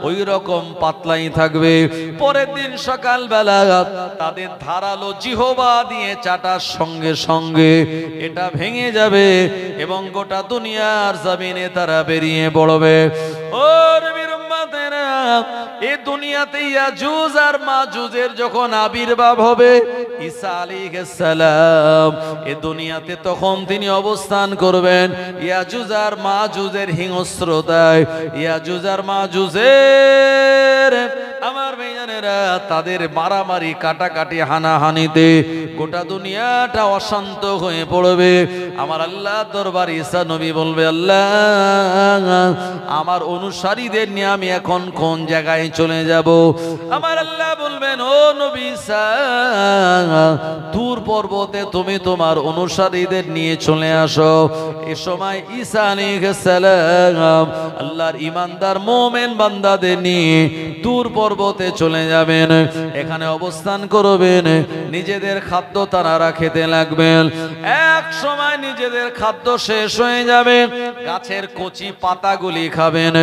ওই রকম পাতলাই থাকবে। পরের দিন সকালবেলা তাদের ধারালো জিহবা দিয়ে চাটার সঙ্গে সঙ্গে এটা ভেঙে যাবে এবং গোটা দুনিয়ার জমিনে তারা বেরিয়ে পড়বে। ও নবীর উম্মতেরা, এই দুনিয়াতে ইয়াজুজ আর মাজুজের যখন আবির্ভাব হবে, ঈসা আলাইহিস সালাম এই দুনিয়াতে তখন তিনি অবস্থান করবেন। ইয়াজুজ আর মাজুজের হিংস্রতায়, ইয়াজুজ আর মাজুজের আমার ভাইজানেরা তাদের মারামারি কাটাকাটি হানাহানিতে গোটা দুনিয়াটা অশান্ত হয়ে পড়বে। আমার আল্লাহ দরবার ঈসা নবী বলবে, আল্লাহ আমার অনুসারীদের নিয়ে আমি এখন কোন জায়গায় চলে যাব? আমার আল্লাহ বলবেন, ও নবী ঈসা, দূর পর্বতে তুমি তোমার অনুসারীদের নিয়ে চলে আসো। এ সময় ঈসা আলাইহিস সালাম আল্লাহর ইমানদার মুমিন বান্দাদের নিয়ে দূর পর্বতে চলে যাবেন, এখানে অবস্থান করবেন। নিজেদের খাদ্য তারা খেতে লাগবেন। এক সময় নিজেদের খাদ্য শেষ হয়ে যাবে, গাছের কচি পাতাগুলি খাবেন।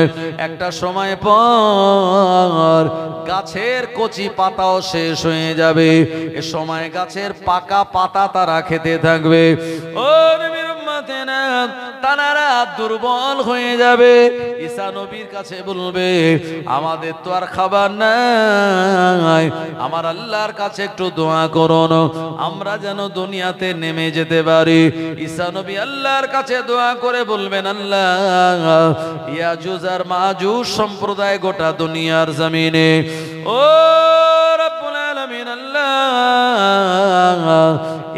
একটা সময় পর গাছের কচি পাতাও শেষ হয়ে যাবে, এ সময় গাছের পাকা পাতা তারা খেতে থাকবে। ও নবীর উম্মতেরা, তারা দুর্বল হয়ে যাবে। ঈসা নবীর কাছে বলবে, আমাদের তো আর খাবার নাই, আমার আল্লাহর কাছে একটু দোয়া করুন, আমরা যেন দুনিয়াতে নেমে যেতে পারি। ঈসা নবী আল্লাহর কাছে দোয়া করে বলবেন, আল্লাহ ইয়াজুজ আর মাজুজ সম্প্রদায় গোটা দুনিয়ার জমিনে, ও রব্বুল আলামিন, আল্লাহ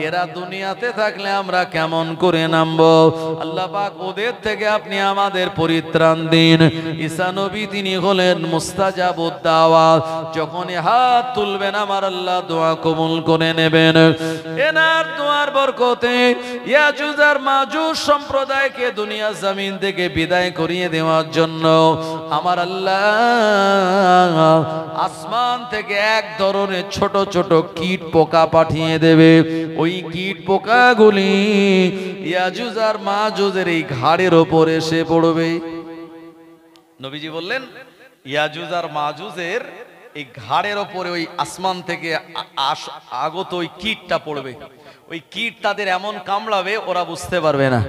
এরা দুনিয়াতে থাকলে আমরা কেমন করে নামবো। আল্লাহ পাক ওদের থেকে আপনি আমাদের পরিত্রাণ দিন। ঈসা নবী তিনি হলেন মুস্তাজাবুদ দাওয়াত, যখনই হাত তুলবেন আমার আল্লাহ দোয়া কবুল করে নেবেন। এনার দোয়ার বরকতে ইয়াজুজ আর মাজুজ সম্প্রদায়কে দুনিয়া জমিন থেকে বিদায় করিয়ে দেওয়ার জন্য আমার আল্লাহ আসমান থেকে এক ধরনের ছোট ছোট কীট পোকা পাঠিয়ে দেবে। ওই কীট পোকাগুলি ইয়াজুজ আর মাজুজের এই ঘাড়ের ওপর এসে পড়বে। নবীজি বললেন ইয়াজুজ আর মাজুজের এই ঘাড়ের ওপরে ওই আসমান থেকে আগত ওই কীটটা পড়বে। ওই কীট তাদের এমন কামড়াবে ওরা বুঝতে পারবে না,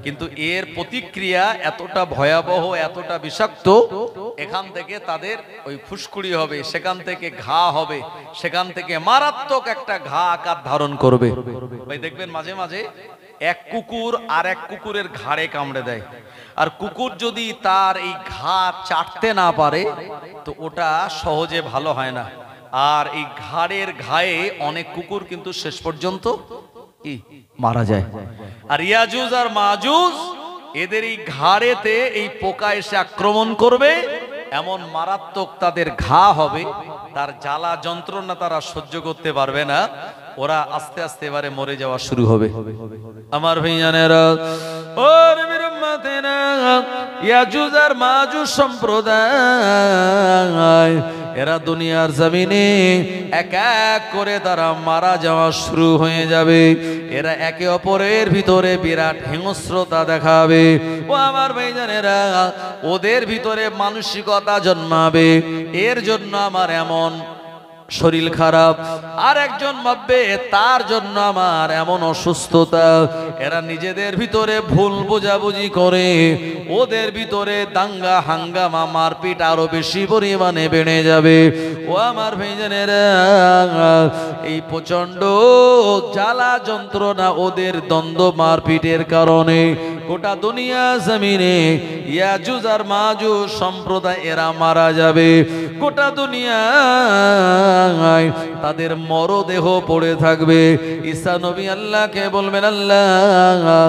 কিন্তু এর প্রতিক্রিয়া এতটা ভয়াবহ, এতটা বিষাক্ত, এখান থেকে তাদের ওই ফুসকুড়ি হবে, সেখান থেকে ঘা হবে, সেখান থেকে মারাত্মক একটা ঘা আকার ধারণ করবে। ভাই দেখবেন মাঝে মাঝে এক কুকুর আর এক কুকুরের ঘাড়ে কামড়ে দেয়, আর কুকুর যদি তার এই ঘা চাটতে না পারে তো ওটা সহজে ভালো হয় না। আর এই ঘাড়ের ঘায়ে অনেক কুকুর কিন্তু শেষ পর্যন্ত কি মারা যায়। আর ইয়াজুজ আর মাজুজ এদের এই ঘাড়েতে এই পোকা এসে আক্রমণ করবে, এমন মারাত্মক তাদের ঘা হবে, তার জ্বালা যন্ত্রণা তারা সহ্য করতে পারবে না, ওরা আস্তে আস্তে এবারে মরে যাওয়া শুরু হবে। আমার ভাইজানেরা, ওর বিরম্মাতেনা ইয়াজুজ আর মাজুজ সম্প্রদায় এরা দুনিয়ার জমিনে এক এক করে তারা মারা যাওয়া শুরু হয়ে যাবে। এরা একে অপরের ভিতরে বিরাট হিংস্রতা দেখাবে। ও আমার ভাইজানেরা, ওদের ভিতরে মানসিকতা জন্মাবে, এর জন্য আমার এমন শরীর খারাপ, আর একজন ভাববে তার জন্য আমার এমন অসুস্থতা। এরা নিজেদের ভিতরে ভুল বোঝাবুঝি করে, ওদের ভিতরে দাঙ্গা হাঙ্গামা মারপিট আরো বেশি পরিমাণে বেড়ে যাবে। ও আমার ভাইজানেরা, এই প্রচন্ড জ্বালা যন্ত্রণা ওদের দ্বন্দ্ব মারপিটের কারণে গোটা দুনিয়া জমিনে ইয়াজুজ আর মাজুজ সম্প্রদায় এরা মারা যাবে। গোটা দুনিয়া তাদের মরদেহ পড়ে থাকবে। ঈসা নবী আল্লাহকে বলবেন, আল্লাহ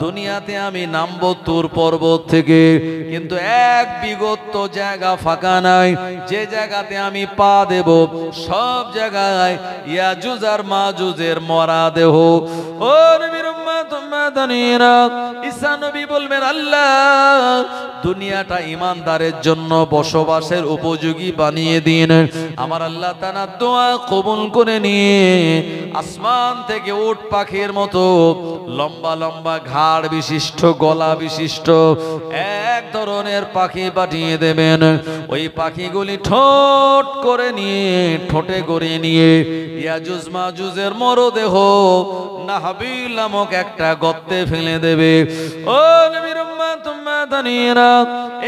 দুনিয়াতে আমি নামবো তুর পর্বত থেকে, কিন্তু এক বিগত জায়গা ফাঁকা নাই, যে জায়গাতে আমি পা দেব সব জায়গায় ইয়াজুজ আর মাজুজের মরা দেহ। ও নবীর উম্মত উম্মাতানিরা, ঈসা নবী বলবেন, আল্লাহ দুনিয়াটা ইমানদারের জন্য বসবাসের উপযোগী বানিয়ে দিন। আমার আল্লাহ তাআলা দোয়া কবুল করে নিয়ে আসমান থেকে উট পাখির মতো লম্বা লম্বা ঘাড় বিশিষ্ট, গলা বিশিষ্ট এক ধরনের পাখি পাঠিয়ে দেবেন। ওই পাখিগুলি ঠোঁট করে নিয়ে, ঠোঁটে করে নিয়ে ইয়াজুজ মাজুজের মরদেহ নাহাবিল নামক একটা গর্তে ফেলে দেবে। ও নবীর উম্মত উম্মাতানিরা,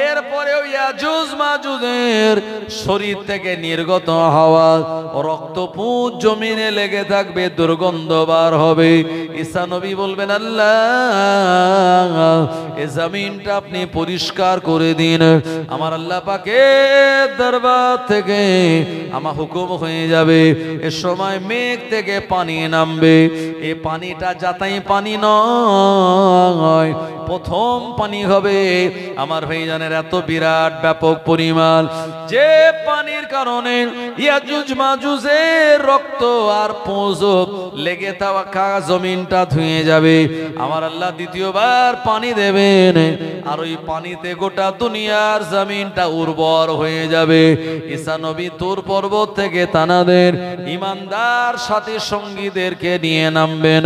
এরপরে ইয়াজুজ মাজুজের শরীর থেকে নির্গত হওয়া রক্তপুঞ্জ জমিনে লেগে থাকবে, দুর্গন্ধ বার হবে। ঈসা নবী বলবেন, আল্লাহ এ জমিনটা আপনি পরিষ্কার করে দিন। আমার আল্লাহ পাকের দরবার থেকে আমার হুকুম হয়ে যাবে, এ সময় মেঘ থেকে পানি নামবে। এই পানিটা যাতাই পানি নয়, প্রথম পানি হবে আমার ভাইজানের এত বিরাট ব্যাপক পরিমাণ, যে পানির কারণে ইয়াজুজ মাজুজের রক্ত আর পুঁজ লেগে থাকা জমিনটা ধুয়ে যাবে। আমার আল্লাহ দ্বিতীয়বার পানি দেবেন, আর ওই পানিতে গোটা দুনিয়ার জমিনটা উর্বর হয়ে যাবে। ঈসা নবী তুর পর্বত থেকে তানাদের ইমানদার সাথী সঙ্গীদেরকে নিয়ে নামবেন।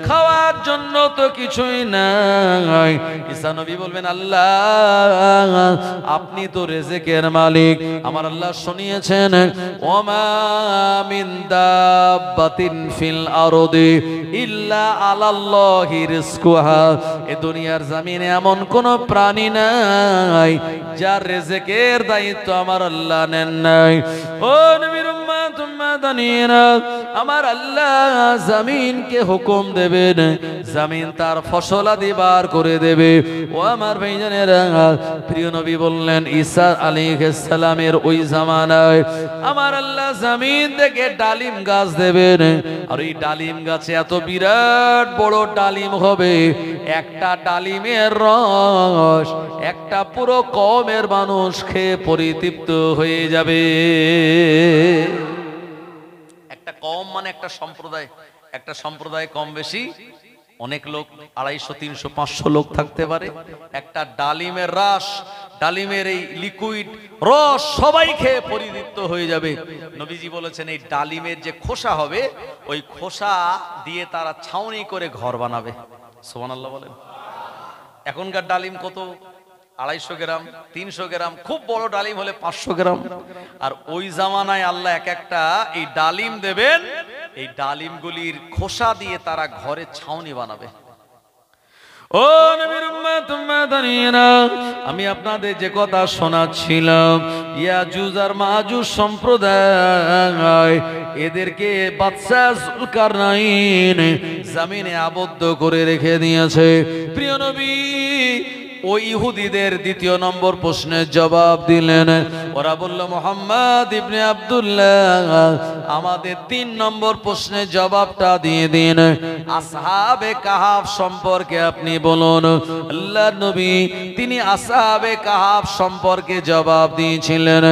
খাওয়ার জন্য তো কিছুই নাই। ঈসা নবী বলবেন, আল্লাহ আপনি তো রিজকের মালিক। আমার আল্লাহ শুনিয়েছেন, ওমা মিন দাব্বাতিন ফিল আরদি ইল্লা আলাল্লাহি রিজকুহা। এ দুনিয়ার জমিনে এমন কোন প্রাণী নাই যার রিজকের দায়িত্ব আমার আল্লাহ নেন নাই। ও নবীর উম্মত দানিনা আমার আল্লাহ জমিনকে হুকুম দেবেন, জমিন তার ফসলাদি বার করে দেবে। ও আমার ভাইজানেরা, প্রিয় নবী বললেন ঈসা আলাইহিস সালামের ওই জামানায় আমার আল্লাহ জমিন থেকে ডালিম গাছ দেবেন, আর এই ডালিম গাছে এত বিরাট বড় ডালিম হবে, একটা ডালিমের রস একটা পুরো কওমের মানুষ খেয়ে পরিতৃপ্ত হয়ে যাবে। একটা কওম মানে একটা সম্প্রদায়, একটা সম্প্রদায় কম বেশি অনেক লোক 250, 300, 500 লোক থাকতে পারে। একটা ডালিমের রস, ডালিমের এই লিকুইড রস সবাই খেয়ে পরিতৃপ্ত হয়ে যাবে। নবীজি বলেছেন এই ডালিমের যে খোসা হবে ওই খোসা দিয়ে তারা ছাউনি করে ঘর বানাবে। সুবহানাল্লাহ বলেন। এখনকার ডালিম কত? 250 গ্রাম, 300 গ্রাম, খুব বড় ডালিম হলে 500 গ্রাম। আর ওই জামানায় আল্লাহ এক একটা এই ডালিম দেবেন, এই ডালিমগুলির খোসা দিয়ে তারা ঘরে ছাউনি বানাবে। ও নবীর উম্মত উম্মাদানিনা, আমি আপনাদের যে কথা শোনাচ্ছিলাম ইয়াজুজ আর মাজুজ সম্প্রদায়, এদেরকে বাদশা যুলকারনাইন জমিনে আবদ্ধ করে রেখে দিয়েছে। প্রিয় নবী ওই ইহুদিদের দ্বিতীয় নম্বর প্রশ্নের জবাব দিলেন। ওরা বলল মুহাম্মদ ইবনে আব্দুল্লাহ আমাদের 3 নম্বর প্রশ্নের জবাবটা দিয়ে দিন। আসহাবে কাহাফ সম্পর্কে আপনি বলুন। আল্লাহর নবী তিনি আসহাবে কাহাফ সম্পর্কে জবাব দিয়েছিলেন।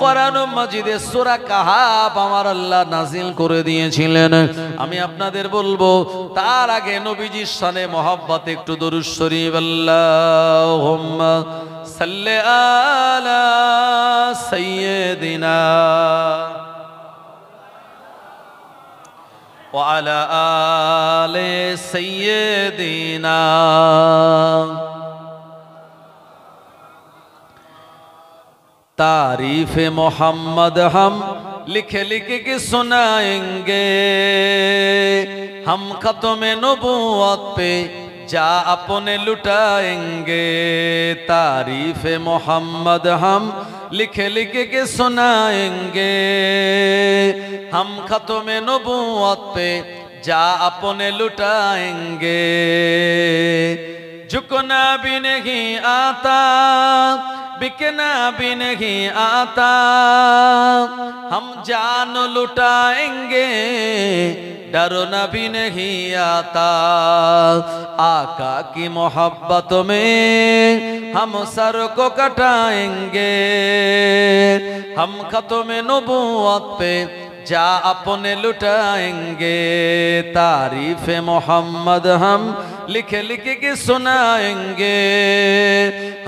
কোরআন মাজিদে সূরা কাহাফ আমার আল্লাহ নাজিল করে দিয়েছিলেন। আমি আপনাদের বলবো তার আগে নবীজির শানে মহব্বতে একটু দরুদ শরীফ আল্লাহুম্মা সাল্লি আলা সাইয়্যিদিনা ওয়া আলা আলি সাইয়্যিদিনা। तारीफ मोहम्मद हम लिख लिख के सुनाएंगे, हम खत्म नबूवत पे जा अपने लुटाएंगे। तारीफ मोहम्मद हम लिख लिख के सुनाएंगे, हम खत्म नबूवत पे जा अपने लुटाएंगे। झुकना भी नहीं आता बिकना भी नहीं आता, हम जान लुटाएंगे डरना भी नहीं आता। आका की मोहब्बत में हम सर को कटाएंगे, हम खत्म नबूवत पे जा अपने लुटाएंगे। तारीफ मोहम्मद हम लिख लिख के सुनाएंगे,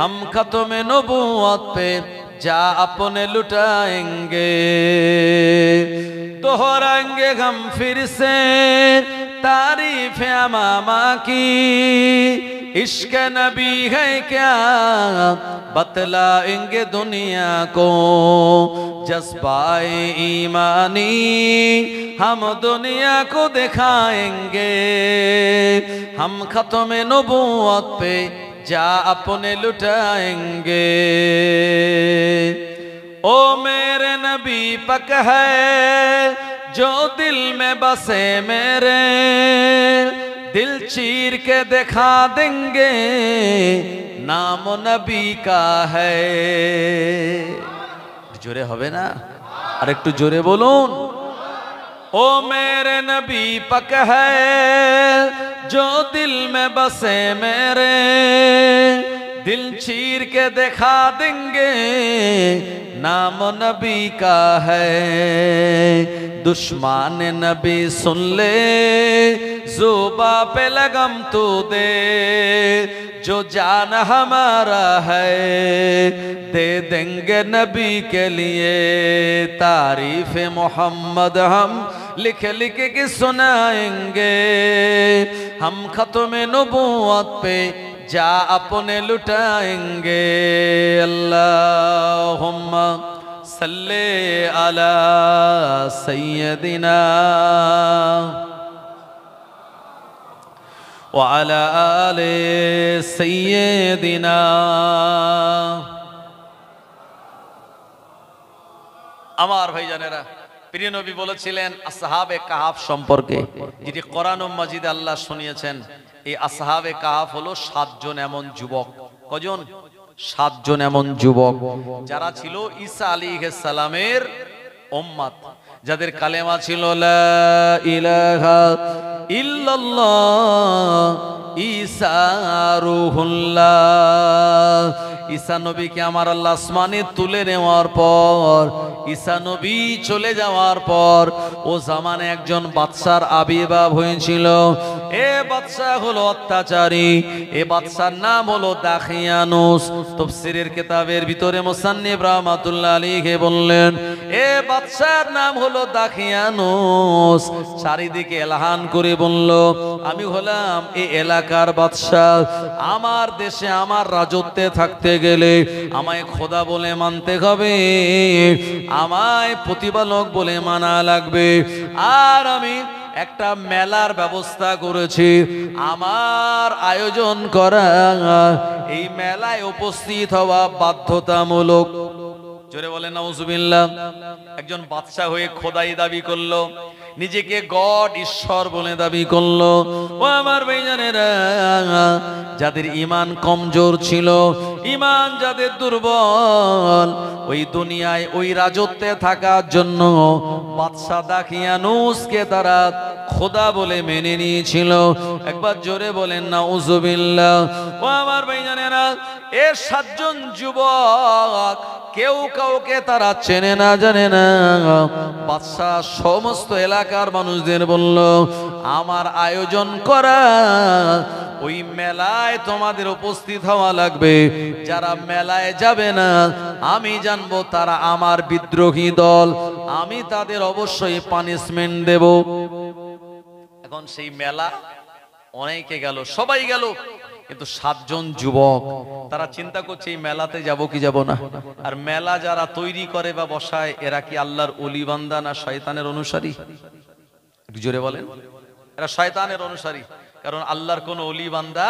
हम खत्म नबूवत पे जा अपने लुटाएंगे। दोहराएंगे हम फिर से तारीफ अमामा की, इश्क नबी है क्या बतलाएंगे दुनिया को। जज्बाए ईमानी हम दुनिया को दिखाएंगे, हम खत्म नबूवत पे जा अपने लुटाएंगे। ओ मेरे नबी पक है जो दिल में बसे मेरे, दिल चीर के दिखा देंगे नाम नबी का है। जोरे होवे ना और एक जोरे बोलून। ओ मेरे नबी पक है जो दिल में बसे मेरे, दिल चीर के दिखा देंगे नाम नबी का है। दुश्मन नबी सुन ले जुबा पे लगम तू दे, जो जान हमारा है दे देंगे नबी के लिए। तारीफ मोहम्मद हम लिख लिख के सुनाएंगे, हम खत्म नबूवत पे जा अपने लुटाएंगे। अल्लाहुम्मा सल्ले अला सय्यदिना व अला आले सय्यदिना। আমার ভাইজানেরা, প্রিয় নবী বলেছিলেন আসহাবে কাহাফ সম্পর্কে, যেটি কোরআন মাজিদে আল্লাহ শুনিয়েছেন। এই আসহাবে কাহাফ হলো 7 জন এমন যুবক। কজন? 7 জন এমন যুবক যারা ছিল ঈসা আলাইহিস সালামের উম্মত, যাদের কালেমা ছিল লা ইলাহা ইল্লাল্লাহ ঈসা রূহুল্লাহ। ঈসা নবীকে আমার আল্লাহ আসমানে তুলে নেওয়ার পর, ঈসা নবী চলে যাওয়ার পর ও জামানে একজন বাদশার আবির্ভাব হয়েছিল। এ বাদশা হলো অত্যাচারী, এ বাদশার নাম হলো দাখিয়ানুস। তাফসীরের কিতাবের ভিতরে মুসান্নিফ রাহমাতুল্লাহ আলাইহি বললেন এ বাদশার নাম হলো দাখিয়ানুস। চারিদিকে এলাহান করে বলল, আমি হলাম এই এলাকার বাদশা, আমার দেশে আমার রাজত্বে থাকতে গেলে আমায় খোদা বলে মানতে হবে, আমায় প্রতিপালক বলে মানা লাগবে। আর আমি একটা মেলার ব্যবস্থা করেছি, আমার আয়োজন করা, এই মেলায় উপস্থিত হওয়া বাধ্যতামূলক। জোরে বলেন নাউজুবিল্লাহ। একজন বাদশা হয়ে খোদাই দাবি করলো, নিজেকে গড ঈশ্বর বলে দাবি করলো। ও আমার ভাইজানেরা, যাদের ঈমান কমজোর ছিল, ঈমান যাদের দুর্বল, ওই দুনিয়ায় ওই রাজত্বে থাকার জন্য বাদশা দাখিয়ানুসকে তারা খোদা বলে মেনে নিয়েছিল। একবার জোরে বলেন নাউজুবিল্লাহ। ও আমার ভাইজানেরা, এ 7 জন যুবক কেউ কাউকে তারা চেনে না, জানে না। বাদশা সমস্ত এলাকার মানুষদের বলল, আমার আয়োজন করা ওই মেলায় তোমাদের উপস্থিত হওয়া লাগবে। যারা মেলায় যাবে না, আমি জানবো তারা আমার বিদ্রোহী দল, আমি তাদের অবশ্যই পানিশমেন্ট দেব। এখন সেই মেলা অনেকে গেল, সবাই গেল, কিন্তু 7 জন যুবক তারা চিন্তা করছে এই মেলাতে যাব কি যাব না। আর মেলা যারা তৈরি করে বা বসায়, এরা কি আল্লাহর ওলি বান্দা না শয়তানের অনুসারী? একটু জোরে বলেন। এরা শয়তানের অনুসারী, কারণ আল্লাহর কোন ওলি বান্দা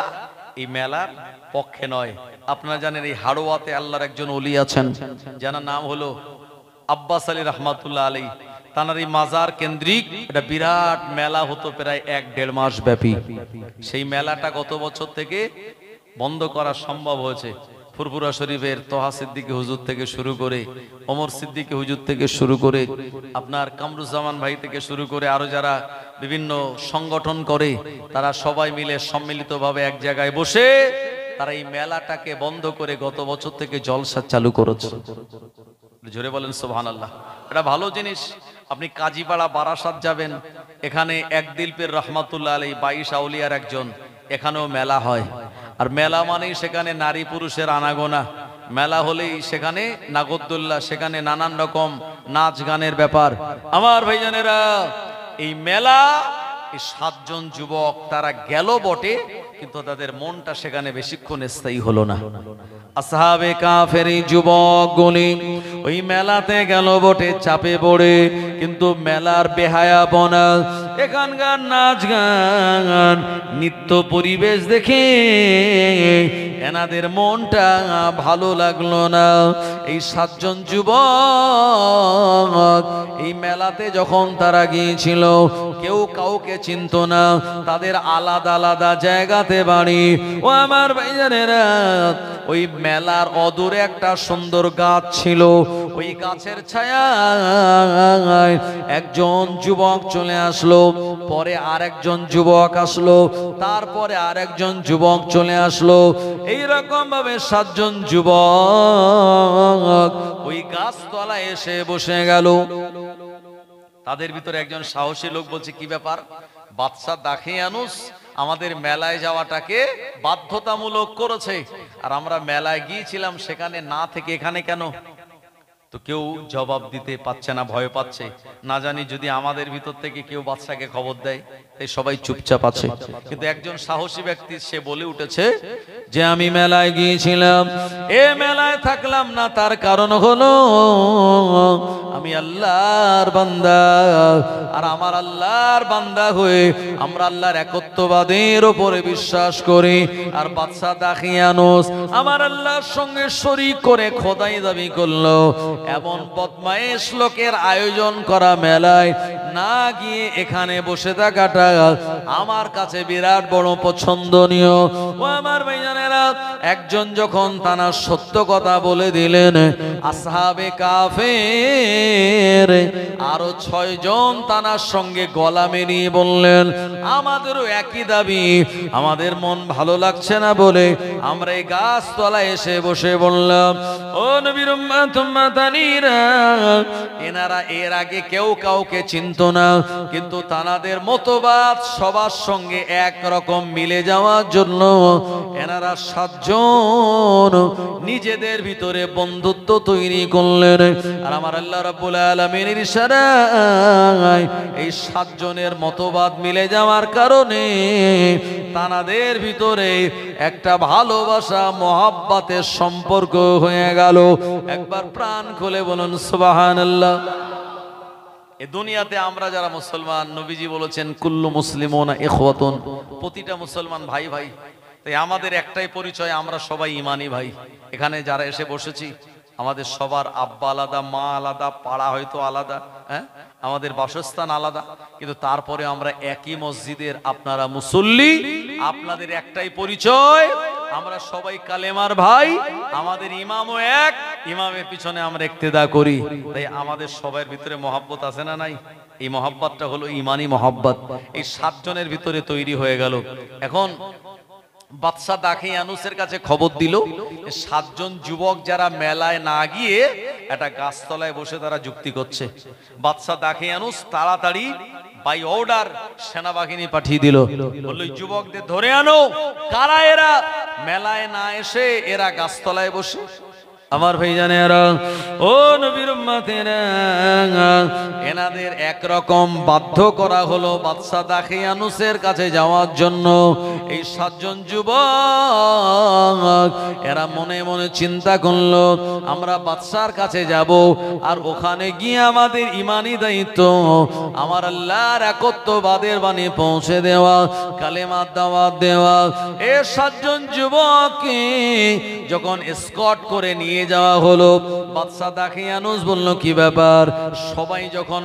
এই মেলার পক্ষে নয়। আপনারা জানেন এই হাড়োয়াতে আল্লাহর একজন ওলি আছেন, যার নাম হলো আব্বাস আলী রহমাতুল্লাহ আলাইহি। তানার এই মাজার কেন্দ্রিক একটা বিরাট মেলা হতো প্রায় 1-1.5 মাস ব্যাপী। সেই মেলাটা গত বছর থেকে বন্ধ করা সম্ভব হয়েছে। ফুরফুরা শরীফের তোহা সিদ্দিকী হুজুর থেকে শুরু করে, ওমর সিদ্দিকী হুজুর থেকে শুরু করে, আপনার কামরুজ্জামান ভাই থেকে শুরু করে আরো যারা বিভিন্ন সংগঠন করে, তারা সবাই মিলে সম্মিলিতভাবে এক জায়গায় বসে তারা এই মেলাটাকে বন্ধ করে গত বছর থেকে জলসা চালু করেছে। জোরে বলেন সুবহানাল্লাহ। এটা ভালো জিনিস। আপনি কাজীপাড়া বারাসাত যাবেন, এখানে একদিলপীর রহমাতুল্লাহ আলাইহি 22 আউলিয়ার একজন, এখানেও মেলা হয়। আর মেলা মানেই সেখানে নারী পুরুষের আনাগোনা, মেলা হলেই সেখানে নাগদুল্লাহ, সেখানে নানান রকম নাচ গানের ব্যাপার। আমার ভাইজানেরা, এই মেলা এই 7 জন যুবক তারা গেল বটে, কিন্তু তাদের মনটা সেখানে বেশিক্ষণ স্থায়ী হলো না। আসহাবে কাফের যুবকগুলি ওই মেলাতে গেল বটে চাপে পড়ে, কিন্তু মেলার বেহায়াপনা, এখানকার নাচ গান, নিত্য পরিবেশ দেখে এনাদের মনটা ভালো লাগলো না। এই 7 জন যুবক এই মেলাতে যখন তারা গিয়েছিল, কেউ কাউকে চিনত না, তাদের আলাদা আলাদা জায়গাতে বাড়ি। ও আমার ভাইজানেরা, ওই মেলার অদূরে একটা সুন্দর গাছ ছিল, ওই গাছের ছায়ায় একজন যুবক চলে আসলো, পরে আরেকজন যুবক আসলো, তারপরে আরেকজন যুবক চলে আসলো। এইরকম ভাবে 7 জন যুবক ওই গাছতলায় এসে বসে গেল। তাদের ভিতরে একজন সাহসী লোক বলছে, কি ব্যাপার, বাদশা দাখিয়ানুস আমাদের মেলায় যাওয়াটাকে বাধ্যতামূলক করেছে, আর আমরা মেলায় গিয়েছিলাম, সেখানে না থেকে এখানে কেন? তো কেউ জবাব দিতে পারছে না, ভয় পাচ্ছে, না জানি যদি আমাদের ভিতর থেকে কেউ বাদশাকে খবর দেয় এই সবাই চুপচাপ আছে, কিন্তু একজন সাহসী ব্যক্তি সে বলে উঠেছে যে আমি মেলায় গিয়েছিলাম, এ মেলায় থাকলাম না, তার কারণ হলো আমি আল্লাহর বান্দা, আর আমার আল্লাহর বান্দা হয়ে আমরা আল্লাহর একত্ববাদের উপরে বিশ্বাস করি। আর বাদশা দাখিয়ানুস আমার আল্লাহর সঙ্গে শরীক করে খোদাই দাবি করলো। এমন বদমাইশ লোকের আয়োজন করা মেলায় না গিয়ে এখানে বসে থাকাটা আমার কাছে বিরাট বড় পছন্দনীয়। ও আমার ভাইজানেরা, একজন যখন তানার সত্য কথা বলে দিলেন, আসহাবে কাফের আরো 6 জন তানার সঙ্গে গলা মিলিয়ে বললেন আমাদেরও একই দাবি, আমাদের মন ভালো লাগছে না বলে আমরা এই গাছ তলায় এসে বসে বললাম, ও নবীর উম্মত উম্মাতানিরা, এনারা এর আগে কেউ কাউকে চিনত না, কিন্তু তানাদের মতবাদ সবার সঙ্গে একরকম মিলে যাওয়ার জন্য এনারা 7 জন নিজেদের ভিতরে বন্ধুত্ব তৈরি করলেন। আর আমার আল্লাহ রাব্বুল আলামিনের ইশারায় এই 7 জনের মতবাদ মিলে যাওয়ার কারণে তানাদের ভিতরে একটা ভালোবাসা মহব্বতের সম্পর্ক হয়ে গেল। একবার প্রাণ খুলে বলুন সুবহানাল্লাহ। এই দুনিয়াতে আমরা যারা মুসলমান, নবীজি বলেছেন কুল্লু মুসলিমুনা ইখওয়াতুন, প্রতিটা মুসলমান ভাই ভাই। তাই আমাদের একটাই পরিচয়, আমরা সবাই ইমানি ভাই। এখানে যারা এসে বসেছি আমাদের সবার আব্বা আলাদা, মা আলাদা, পাড়া হয়তো আলাদা, হ্যাঁ, আমাদের বাসস্থান আলাদা, কিন্তু তারপরে আমরা একই মসজিদের আপনারা মুসল্লি। আপনাদের একটাই পরিচয়, আমরা সবাই কালেমার ভাই, আমাদের ইমামও এক, ইমামের পিছনে আমরা ইক্তেদা করি। তাই আমাদের সবার ভিতরে মহব্বত আছে না নাই? এই মহব্বতটা হলো ইমানি মহব্বত। এই 7 জনের ভিতরে তৈরি হয়ে গেল। এখন বাদশা দাখিয়ানুসের কাছে খবর দিল 7 জন যুবক যারা মেলায় না গিয়ে একটা গাছতলায় বসে তারা যুক্তি করছে। বাদশা দাখিয়ানুস তাড়াতাড়ি বাই অর্ডার সেনাবাহিনী পাঠিয়ে দিল, বলল যুবকদের ধরে আনো, কারা এরা মেলায় না এসে এরা গাছতলায় বসে। আমার ভাইজানেরা, ও নবীর উম্মতেরা, এনাদের একরকম বাধ্য করা হলো বাদশা দাখিয়ানুসের কাছে যাওয়ার জন্য। এই 7 জন যুবক এরা মনে মনে চিন্তা করলো আমরা বাদশার কাছে যাব, আর ওখানে গিয়ে আমাদের ইমানি দায়িত্ব আমার আল্লাহর একত্ববাদের বাণী পৌঁছে দেওয়া, কালেমার দাওয়াত দেওয়া। এই 7 জন যুবককে যখন এসকর্ট করে নিয়ে যাওয়া হলো, বাদশা দাখিয়ানুস বলল কি ব্যাপার, সবাই যখন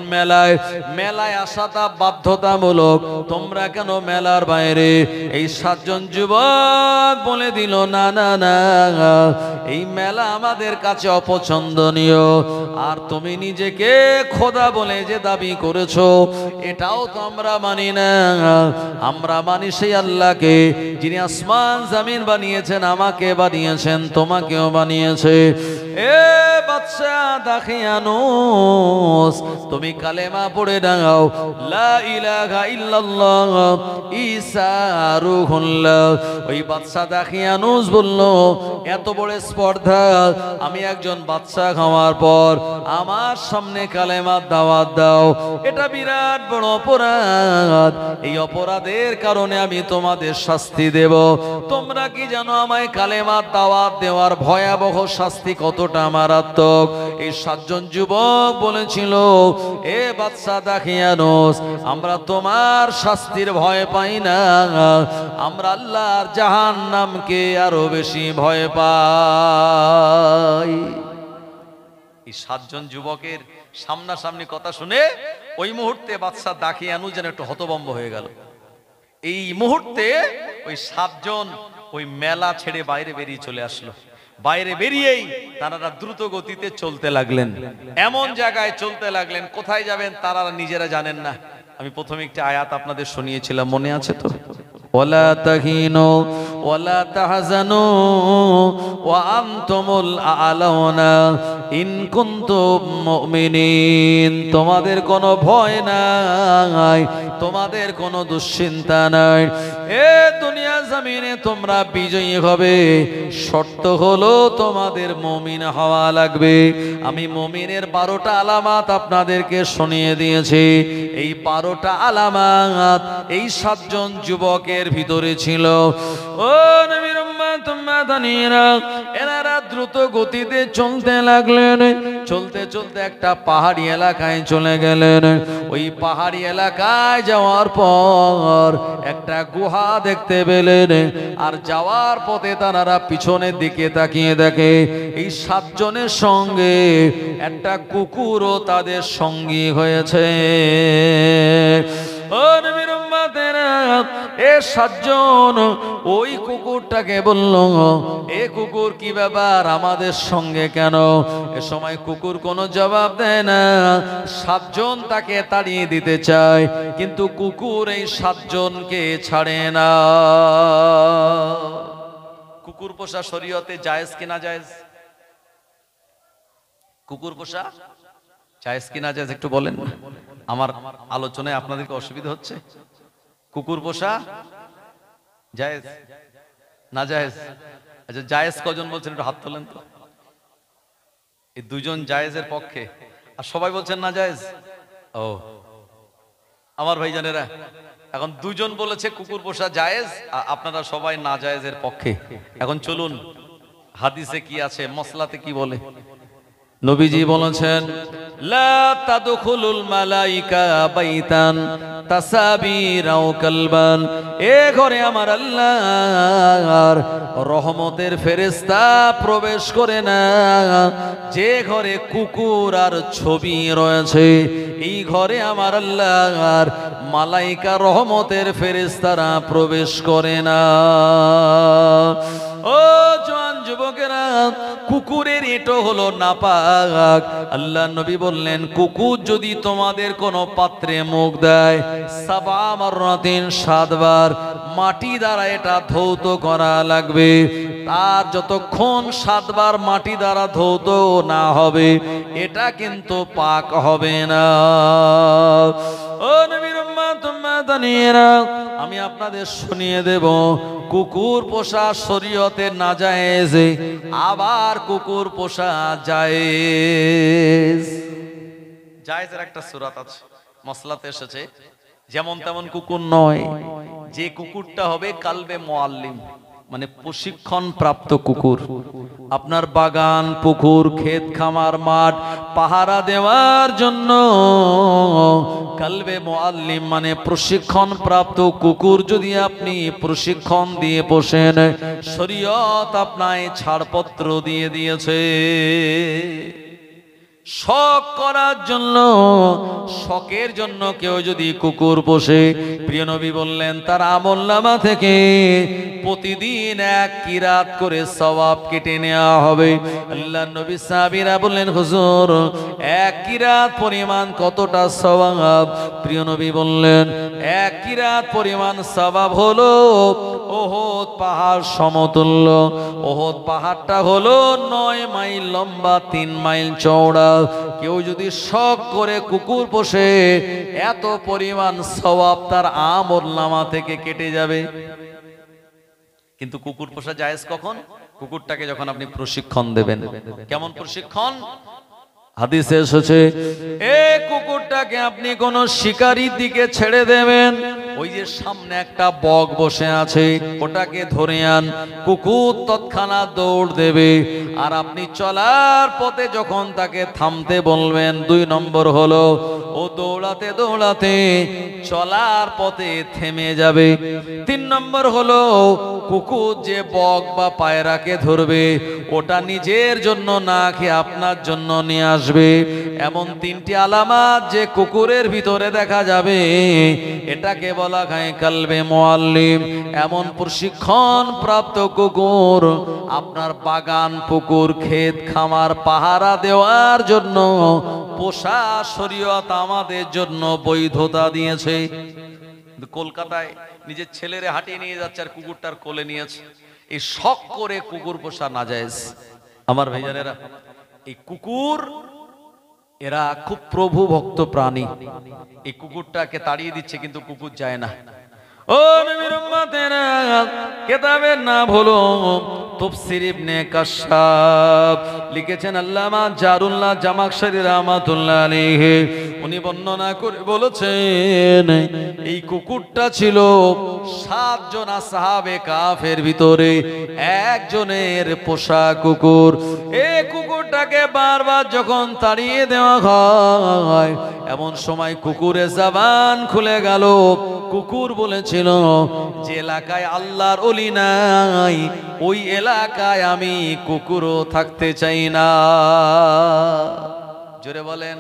মেলায় আসাটা বাধ্যতামূলক, তোমরা কেন মেলার বাইরে? এই 7 জন যুবক বলে দিল না না না, এই মেলা আমাদের কাছে অপছন্দনীয়, আর তুমি নিজেকে খোদা বলে যে দাবি করেছো এটাও তো আমরা মানি না। আমরা মানি সেই আল্লাহকে যিনি আসমান জমিন বানিয়েছেন, আমাকে বানিয়েছেন, তোমাকেও বানিয়েছে। এ বাদশা দাখিয়ানুস, তুমি কালেমা পড়ে দাও, লা ইলাহা ইল্লাল্লাহ ঈসা রূহুল্লাহ। ওই বাদশা দাখিয়ানুস বলল এত বড় স্পর্ধা, আমি একজন বাদশা হওয়ার পর আমার সামনে কালেমার দাওয়াত দাও, এটা বিরাট বড় অপরাধ। এই অপরাধের কারণে আমি তোমাদের শাস্তি দেব। তোমরা কি জানো আমায় কালেমার দাওয়াত দেওয়ার ভয়াবহ শাস্তি কতটা মারাত্মক? এই 7 জন যুবক বলেছিল এ বাদশা দাখিয়ানুস, আমরা তোমার শাস্তির ভয় পাই না, আমরা আল্লাহর জাহান্নামকে আরো বেশি ভয় পাই। এই 7 জন যুবকের সামনাসামনি কথা শুনে ওই মুহূর্তে বাদশা দাখিয়ানুস যেন একটু হতভম্ব হয়ে গেল। এই মুহূর্তে ওই 7 জন ওই মেলা ছেড়ে বাইরে বেরিয়ে চলে আসলো। বাইরে বেরিয়েই তারা দ্রুত গতিতে চলতে লাগলেন, এমন জায়গায় চলতে লাগলেন কোথায় যাবেন তারা নিজেরা জানেন না। আমি প্রথমে একটা আয়াত আপনাদের শুনিয়েছিলাম, মনে আছে তো? ওয়ালা তাহিনু ওয়ালা তাহজানু ওয়া আনতুমুল আ'লাউনা ইন কুনতুম মুমিনিন, তোমাদের কোনো ভয় নাই, তোমাদের কোনো দুশ্চিন্তা নাই, এ দুনিয়া জমিনে তোমরা বিজয়ী হবে, শর্ত হলো তোমাদের মুমিন হওয়া লাগবে। আমি মুমিনের 12টা আলামত আপনাদেরকে শুনিয়ে দিয়েছি। এই 12টা আলামত এই 7 জন যুবকের ভিতরে ছিল। ও নবীর উম্মত উম্মাতানিরা, এনারা দ্রুত গতিতে চলতে লাগলেন। চলতে চলতে একটা পাহাড়ি এলাকায় চলে গেলেন। ওই পাহাড়ি এলাকায় যাওয়ার পর একটা গুহা দেখতে পেলেন। আর যাওয়ার পথে তারা পিছনের দিকে তাকিয়ে দেখে এই 7 জনের সঙ্গে একটা কুকুরও তাদের সঙ্গী হয়েছে। ও নবীর উম্মতেরা, এ 7 জন ওই কুকুরটাকে বলল, এ কুকুর কি ব্যাপার, আমাদের সঙ্গে কেন? এ সময় কুকুর কোনো জবাব দেয় না। 7 জন তাকে তাড়িয়ে দিতে চায়, কিন্তু কুকুর এই 7 জনকে ছাড়ে না। কুকুর পোষা শরীয়তে জায়েজ কিনা জায়েজ? কুকুর পোষা জায়েজ কিনা জায়েজ একটু বলেন। আমার আলোচনায় আপনাদেরকে অসুবিধা হচ্ছে? কুকুর পোষা জায়েজ না জায়েজ? আচ্ছা, জায়েজ কজন বলছেন একটু হাত তোলেন তো। এই 2 জন জায়েজের পক্ষে, আর সবাই বলছেন না জায়েজ। ও আমার ভাইজানেরা, এখন 2 জন বলেছে কুকুর পোষা জায়েজ, আপনারা সবাই না জায়েজের পক্ষে। এখন চলুন হাদিসে কি আছে, মসলাতে কি বলে। নবীজি বলেছেন, লা তাদখুলুল মালাইকা বাইতান তাসাবিরাও কালবান, এ ঘরে আমার আল্লাহর রহমতের ফেরেশতা প্রবেশ করে না যে ঘরে কুকুর আর ছবি রয়েছে। এই ঘরে আমার আল্লাহর মালাইকা রহমতের ফেরেশতারা প্রবেশ করে না। ও জওয়ান যুবকেরা, কুকুরের এটো হলো নাপাক। আল্লাহ নবী বললেন, কুকুর যদি তোমাদের কোনো পাত্রে মুখ দেয়, 7 মাররাতিন 7 বার মাটি দ্বারা এটা ধৌত করা লাগবে। তার যতক্ষণ 7 বার মাটি দ্বারা ধৌত না হবে, এটা কিন্তু পাক হবে না। ও নবীর উম্মত উম্মাতানিরা, আমি আপনাদের শুনিয়ে দেব, কুকুর পোষা শরীয়তে নাজায়েজ, আবার কুকুর পোষা জায়েজ। জায়েজের একটা সূরাত আছে, মসলাতে এসেছে, যেমন তেমন কুকুর নয়, যে কুকুরটা হবে কালবে মুআল্লিম, মানে প্রশিক্ষণ প্রাপ্ত কুকুর। আপনার বাগান, পুকুর, ক্ষেত, খামার, মাঠ পাহারা দেওয়ার জন্য কালবে মুআল্লিম মানে প্রশিক্ষণ প্রাপ্ত কুকুর যদি আপনি প্রশিক্ষণ দিয়ে পোষেন, শরীয়ত আপনায় ছাড়পত্র দিয়ে দিয়েছে। শখ করার জন্য, শখের জন্য কেউ যদি কুকুর পোষে, প্রিয় নবী বললেন তার আমলনামা থেকে প্রতিদিন 1 কিরাত করে সওয়াব কেটে নেওয়া হবে। আল্লাহর নবী সাহাবীরা বললেন, হুজুর 1 কিরাত পরিমাণ কতটা সওয়াব? প্রিয় নবী বললেন, 1 কিরাত পরিমাণ সওয়াব হলো ওহদ পাহাড় সমতুল্য। ওহদ পাহাড়টা হলো 9 মাইল লম্বা, 3 মাইল চওড়া। কেউ যদি শখ করে কুকুর পোষে, এত পরিমাণ সওয়াব তার আমলনামা থেকে কেটে যাবে। কিন্তু কুকুর পোষা জায়েজ কখন? কুকুরটাকে যখন আপনি প্রশিক্ষণ দেবেন। কেমন প্রশিক্ষণ? হাদিসে এসেছে, এই কুকুরটাকে আপনি কোন শিকারীর দিকে ছেড়ে দেবেন, ওই যে সামনে একটা বক বসে আছে, ওটাকে ধরে আন, কুকুর তৎক্ষণাৎ দৌড় দেবে। আর আপনি চলার পথে যখন তাকে থামতে বলবেন, 2 নম্বর হলো ও দৌড়াতে দৌড়াতে চলার পথে থেমে যাবে। 3 নম্বর হলো কুকুর যে বক বা পায়রাকে ধরবে, ওটা নিজের জন্য না খেয়ে আপনার জন্য নিয়ে আসবে। এমন 3টি আলামত যে কুকুরের ভিতরে দেখা যাবে, এটাকে বলা হয় কালবে মুআল্লিম। এমন প্রশিক্ষণ প্রাপ্ত কুকুর আপনার বাগান, পুকুর, ক্ষেত, খামার পাহারা দেওয়ার জন্য পোষা শরীয়ত আমাদের জন্য বৈধতা দিয়েছে। কলকাতায় নিজের ছেলেরে হাঁটিয়ে নিয়ে যাচ্ছে আর কুকুরটার কোলে নিয়েছে, এই শখ করে কুকুর পোষা নাজায়েজ। আমার ভাইজানেরা, এই কুকুর এরা খুব প্রভু ভক্ত প্রাণী। এই কুকুরটাকে তাড়িয়ে দিচ্ছে কিন্তু কুকুর যায় না। ও নবীর উম্মতেরা, কিতাবের নাম হলো তাফসীর ইবনে কাশশাফ, লিখেছেন আল্লামা জারুল্লাহ জামাখশরী রাহমাতুল্লাহ আলাইহি। উনি বর্ণনা করে বলেছেন এই কুকুরটা ছিল 7 জন আসহাবে কাফের ভিতরে একজনের পোষা কুকুর। এই কুকুরটাকে বারবার যখন তাড়িয়ে দেওয়া হয়, এমন সময় কুকুরের জবান খুলে গেল। কুকুর বলেছিল, যে এলাকায় আল্লাহর ওলি নাই ওই এলাকায় আমি কুকুরও থাকতে চাই না। জোরে বলেন,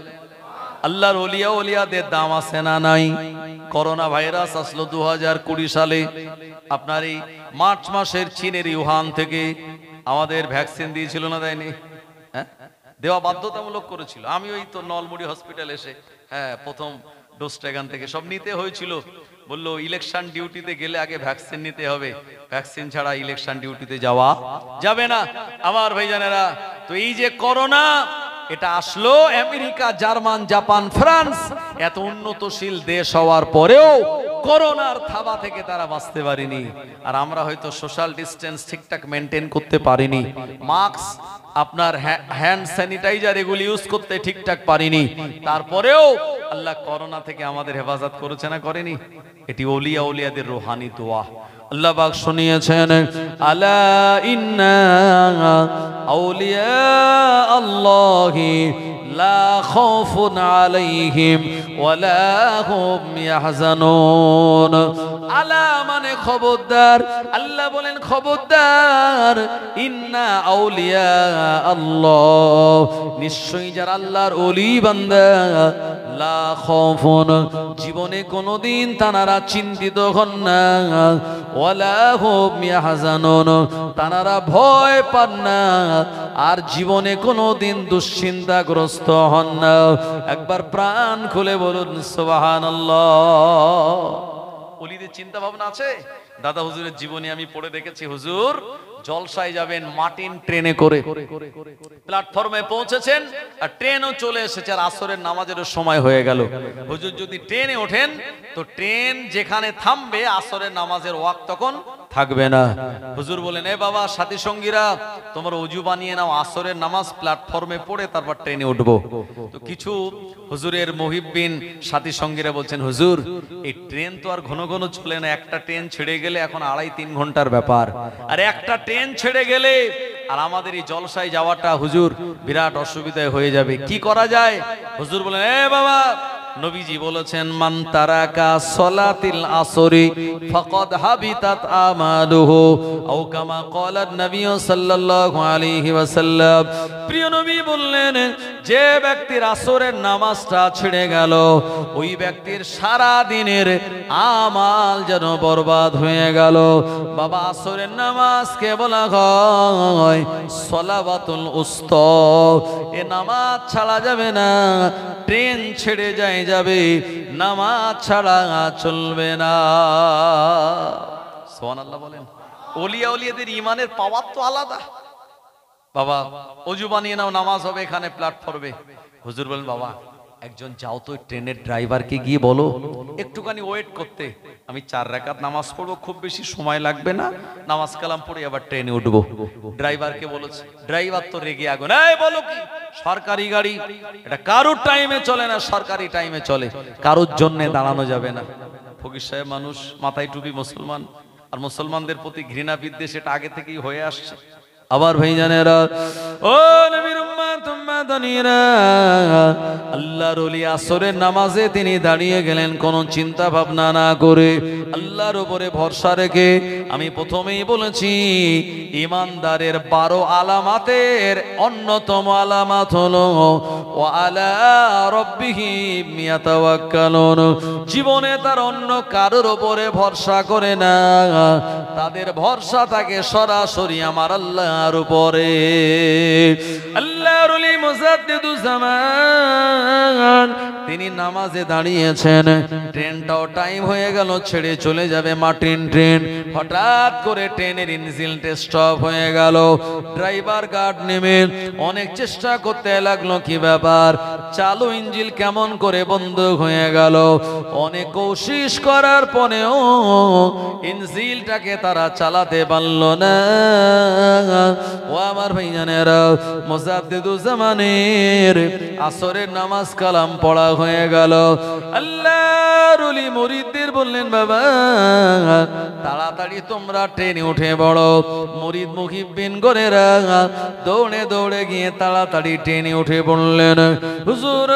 আল্লাহর ওলিয়া ওলিয়াদের দাম আছে না নাই? করোনা ভাইরাস আসলো 2020 সালে। আপনার এই মার্চ মাসের চীনের ইউহান থেকে আমাদের ভ্যাকসিন দিয়েছিল না, দেয়নি? হ্যাঁ, দেওয়া বাধ্যতামূলক করেছিল। আমি ওই তো নলমুড়ি হসপিটাল এসে প্রথম ডোজটা এখান থেকে সব নিতে হয়েছিল। বললো ইলেকশন ডিউটিতে গেলে আগে ভ্যাকসিন নিতে হবে, ভ্যাকসিন ছাড়া ইলেকশন ডিউটিতে যাওয়া যাবে না। আমার ভাইজানেরা, তো এই যে করোনা এটা আসলো, আমেরিকা, জার্মান, জাপান, ফ্রান্স এত উন্নতশীল দেশ হওয়ার পরেও করোনার থাবা থেকে তারা বাঁচতে পারেনি। আর আমরা হয়তো সোশ্যাল ডিস্টেন্স ঠিকঠাক মেনটেন করতে পারিনি, মাস্ক, আপনার হ্যান্ড স্যানিটাইজার এগুলি ইউজ করতে ঠিকঠাক পারিনি। তারপরেও আল্লাহ করোনা থেকে আমাদের হেফাজত করেছে না করেনি? এটি ওলিয়া ওলিয়াদের রুহানি দোয়া। আল্লাহ পাক শুনিয়েছেন, আলা ইন্না আউলিয়া আল্লাহি লা খাউফুন আলাইহিম ওয়ালা হুম ইয়াহজানুন। আলা মানে খবরদার, আল্লাহ বলেন খবরদার, ইন্না আউলিয়া আল্লাহ, নিশ্চয়ই যারা আল্লাহর ওলি বান্দা, লা খাউফুন, জীবনে কোনোদিন তারা চিন্তিত হন না, ওয়ালা হুম ইয়াহজানুন, তারা ভয় পান না, আর জীবনে কোনোদিন দুশ্চিন্তাগ্রস্ত হন না। একবার প্রাণ খুলে বলুন সুবহানাল্লাহ। ওলিদের চিন্তা ভাবনা আছে? দাদা হুজুরের জীবনী আমি পড়ে দেখেছি। হুজুর জলসায় যাবেন মাটিন ট্রেনে করে, প্ল্যাটফর্মে পৌঁছেছেন আর ট্রেনও চলে এসেছে, আর আসরের নামাজের সময় হয়ে গেল। হুজুর যদি ট্রেনে ওঠেন তো ট্রেন যেখানে থামবে আসরের নামাজের ওয়াক্ত তখন থাকবে না। হুজুর বলেন, এ বাবা সাথী সঙ্গীরা, তোমরা ওযু বানিয়ে নাও, আসরের নামাজ প্ল্যাটফর্মে পড়ে তারপর ট্রেনে উঠবো। তো কিছু হুজুরের মুহিব্বিন সাথী সঙ্গীরা বলছেন, হুজুর এই ট্রেন তো আর ঘন ঘন চলে না, একটা ট্রেন ছেড়ে গেলে এখন 2.5-3 ঘন্টার ব্যাপার, আর একটা ট্রেন ছেড়ে গেলে আর আমাদের এই জলসায় যাওয়াটা হুজুর বিরাট অসুবিধায় হয়ে যাবে, কি করা যায়? হুজুর বলেন, এ বাবা, নবীজি বলেছেন, মান তারাকা সলাতিল আসরি ফাকাদ হাবিতাত আমালুহু, আও কামা ক্বালা নবী সাল্লাল্লাহু আলাইহি ওয়াসাল্লাম। প্রিয় নবী বললেন, যে ব্যক্তির আসরের নামাজটা ছেড়ে গেল, ওই ব্যক্তির সারা দিনের আমাল যেন বরবাদ হয়ে গেল। বাবা, আসরের নামাজকে বলা হয় সলাওয়াতুল উস্তা। এ নামাজ ছাড়া যাবে না, ট্রেন ছেড়ে যাবে, নামাজ ছাড়া চলবে না। সুবহানাল্লাহ বলেন। ওলিয়া ওলিয়াদের ইমানের পাওয়ার তো আলাদা। বাবা ওযু বানিয়ে নাও, নামাজ হবে এখানে প্ল্যাটফর্মে। হুজুর বলেন, বাবা একজন যাও তো ট্রেনের ড্রাইভারকে গিয়ে বলো একটুখানি ওয়েট করতে, আমি 4 রাকাত নামাজ পড়বো, খুব বেশি সময় লাগবে না, নামাজ কালাম পড়ে আবার ট্রেনে উঠবো। ড্রাইভারকে বলেছে, ড্রাইভার তো রেগে আগুন, এই বলো কি, সরকারি গাড়ি, এটা কারোর টাইমে চলে না, সরকারি টাইমে চলে, কারোর জন্য দাঁড়ানো যাবে না। ফকির সাহেব মানুষ, মাথায় টুপি, মুসলমান, আর মুসলমানদের প্রতি ঘৃণা বিদ্বেষ এটা আগে থেকেই হয়ে আসছে। আবার ভাইজানেরা, ও নবীর উম্মত উম্মতানিরা, আল্লাহর ওলি আসরের নামাজে তিনি দাঁড়িয়ে গেলেন কোন চিন্তা ভাবনা না করে, আল্লাহর উপরে ভরসা রেখে। আমি প্রথমেই বলেছি, ঈমানদারের 12 আলামাতের অন্যতম আলামাত হলো ওয়া আলা রাব্বিহিম ইয়াতাওয়াক্কালুন। জীবনে তার অন্য কারোর উপরে ভরসা করে না, তাদের ভরসা থাকে সরাসরি আমার আল্লাহর উপরে। আল্লাহর ওলি মুজাদ্দিদুজ জামান তিনি নামাজে দাঁড়িয়েছেন, ট্রেনটাও টাইম হয়ে গেল, ছেড়ে চলে যাবে মাটিন ট্রেন। হঠাৎ করে ট্রেনের ইঞ্জিনটা স্টপ হয়ে গেল। ড্রাইভার গার্ড নেমে অনেক চেষ্টা করতে লাগলো, কি ব্যাপার, চালু ইঞ্জিন কেমন করে বন্ধ হয়ে গেল। অনেক কোশিশ করার পরেও ইঞ্জিনটাকে তারা চালাতে পারল না। ও আমার ভাইজানেরা, মুজাদ্দিদুজ্জামানের আসরের নামাজ কালাম পড়া হয়ে গেল। আল্লাহর ওলি মুরিদদের বললেন, বাবা তাড়াতাড়ি তোমরা ট্রেনে উঠে পড়ো। মুরিদ মুহিব্বিন গরেরা দৌড়ে দৌড়ে গিয়ে তাড়াতাড়ি ট্রেনে উঠে পড়লেন। হুজুর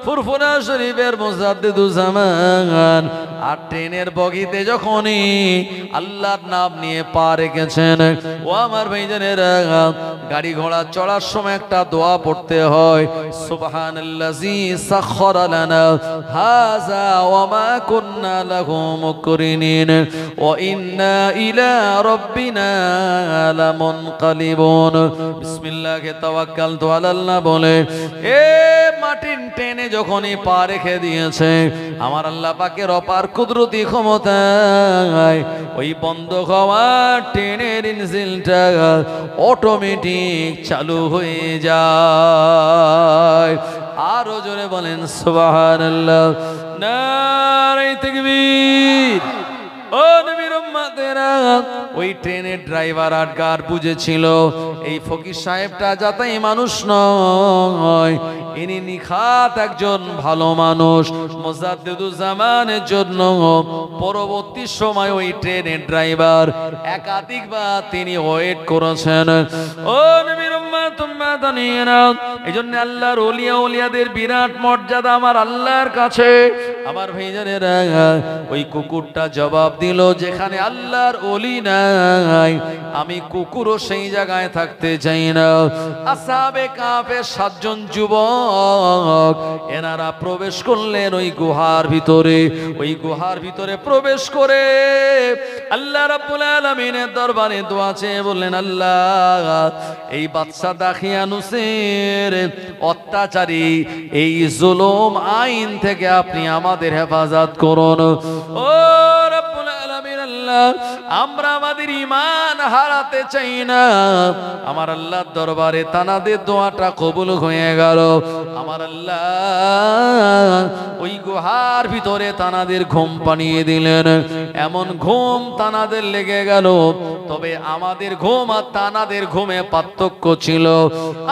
ফুরফুরা শরীফের মুজাদ্দিদুজ্জামান আর ট্রেনের বগিতে যখনই আল্লাহর নাম নিয়ে পা রেখেছেন, ও আমার ভাইজানেরা, গাড়ি ঘোড়া চড়ার সময় একটা দোয়া পড়তে হয়, সুবহানাল্লাযী সাখখারা লানা হাযা ওয়া মা কুন্না লাহু মুকরিনিন ওয়া ইন্না ইলা রাব্বিনা লামুনকালিবুন। বিসমিল্লাহি তাওয়াক্কালতু আলাল্লাহ বলে এ মাটিন ট্রেনে যখনই পা রেখে দিয়েছে, আমার আল্লাহ পাকের অপার কুদরতি ক্ষমতায় ওই বন্ধ হওয়া ট্রেনের ইঞ্জিনটা অটোমেটিক চালু হয়ে যায়। আরো জোরে বলেন সুবহানাল্লাহ, নারে তাকবীর। ও নবীর উম্মতেরা, ওই ট্রেনের ড্রাইভার আর গার্ড বুঝেছিল এই ফকির সাহেবটা যাতাই মানুষ নয়, ইনি নিখাত একজন ভালো মানুষ। মুজাদ্দিদুজ্জামানের জন্য পরবর্তী সময় ওই ট্রেনের ড্রাইভার একাধিকবার তিনি ওয়েট করেছেন। ও নবীর উম্মতেরা, এইজন্য আল্লাহর ওলিয়া ওলিয়াদের বিরাট মর্যাদা আমার আল্লাহর কাছে। আমার ভাইজানেরা, ওই কুকুরটা জবাব দিল, যেখানে আল্লাহর ওলি নাই আমি কুকুরও সেই জায়গায় থাকতে চাই না। আসহাবে কাফের 7 জন যুবক এনারা প্রবেশ করলেন ওই গুহার ভিতরে। ওই গুহার ভিতরে প্রবেশ করে আল্লাহ রাব্বুল আলামিনের দরবারে দোয়া চেয়ে বললেন, আল্লাহ এই বাদশা দাখিয়ানুসের অত্যাচারী এই জুলুম আইন থেকে আপনি আমাদের হেফাজত করুন। ও রাব্বুল আলামিন, আল্লাহ আমরা আমাদের ঈমান হারাতে চাই না। আমার আল্লাহর দরবারে তানাদের দোয়াটা কবুল হয়ে গেল। আমার আল্লাহ ওই গুহার ভিতরে তানাদের ঘুম পানিয়ে দিলেন। এমন ঘুম তানাদের লেগে গেল, তবে আমাদের ঘুম আর তানাদের ঘুমে পার্থক্য ছিল।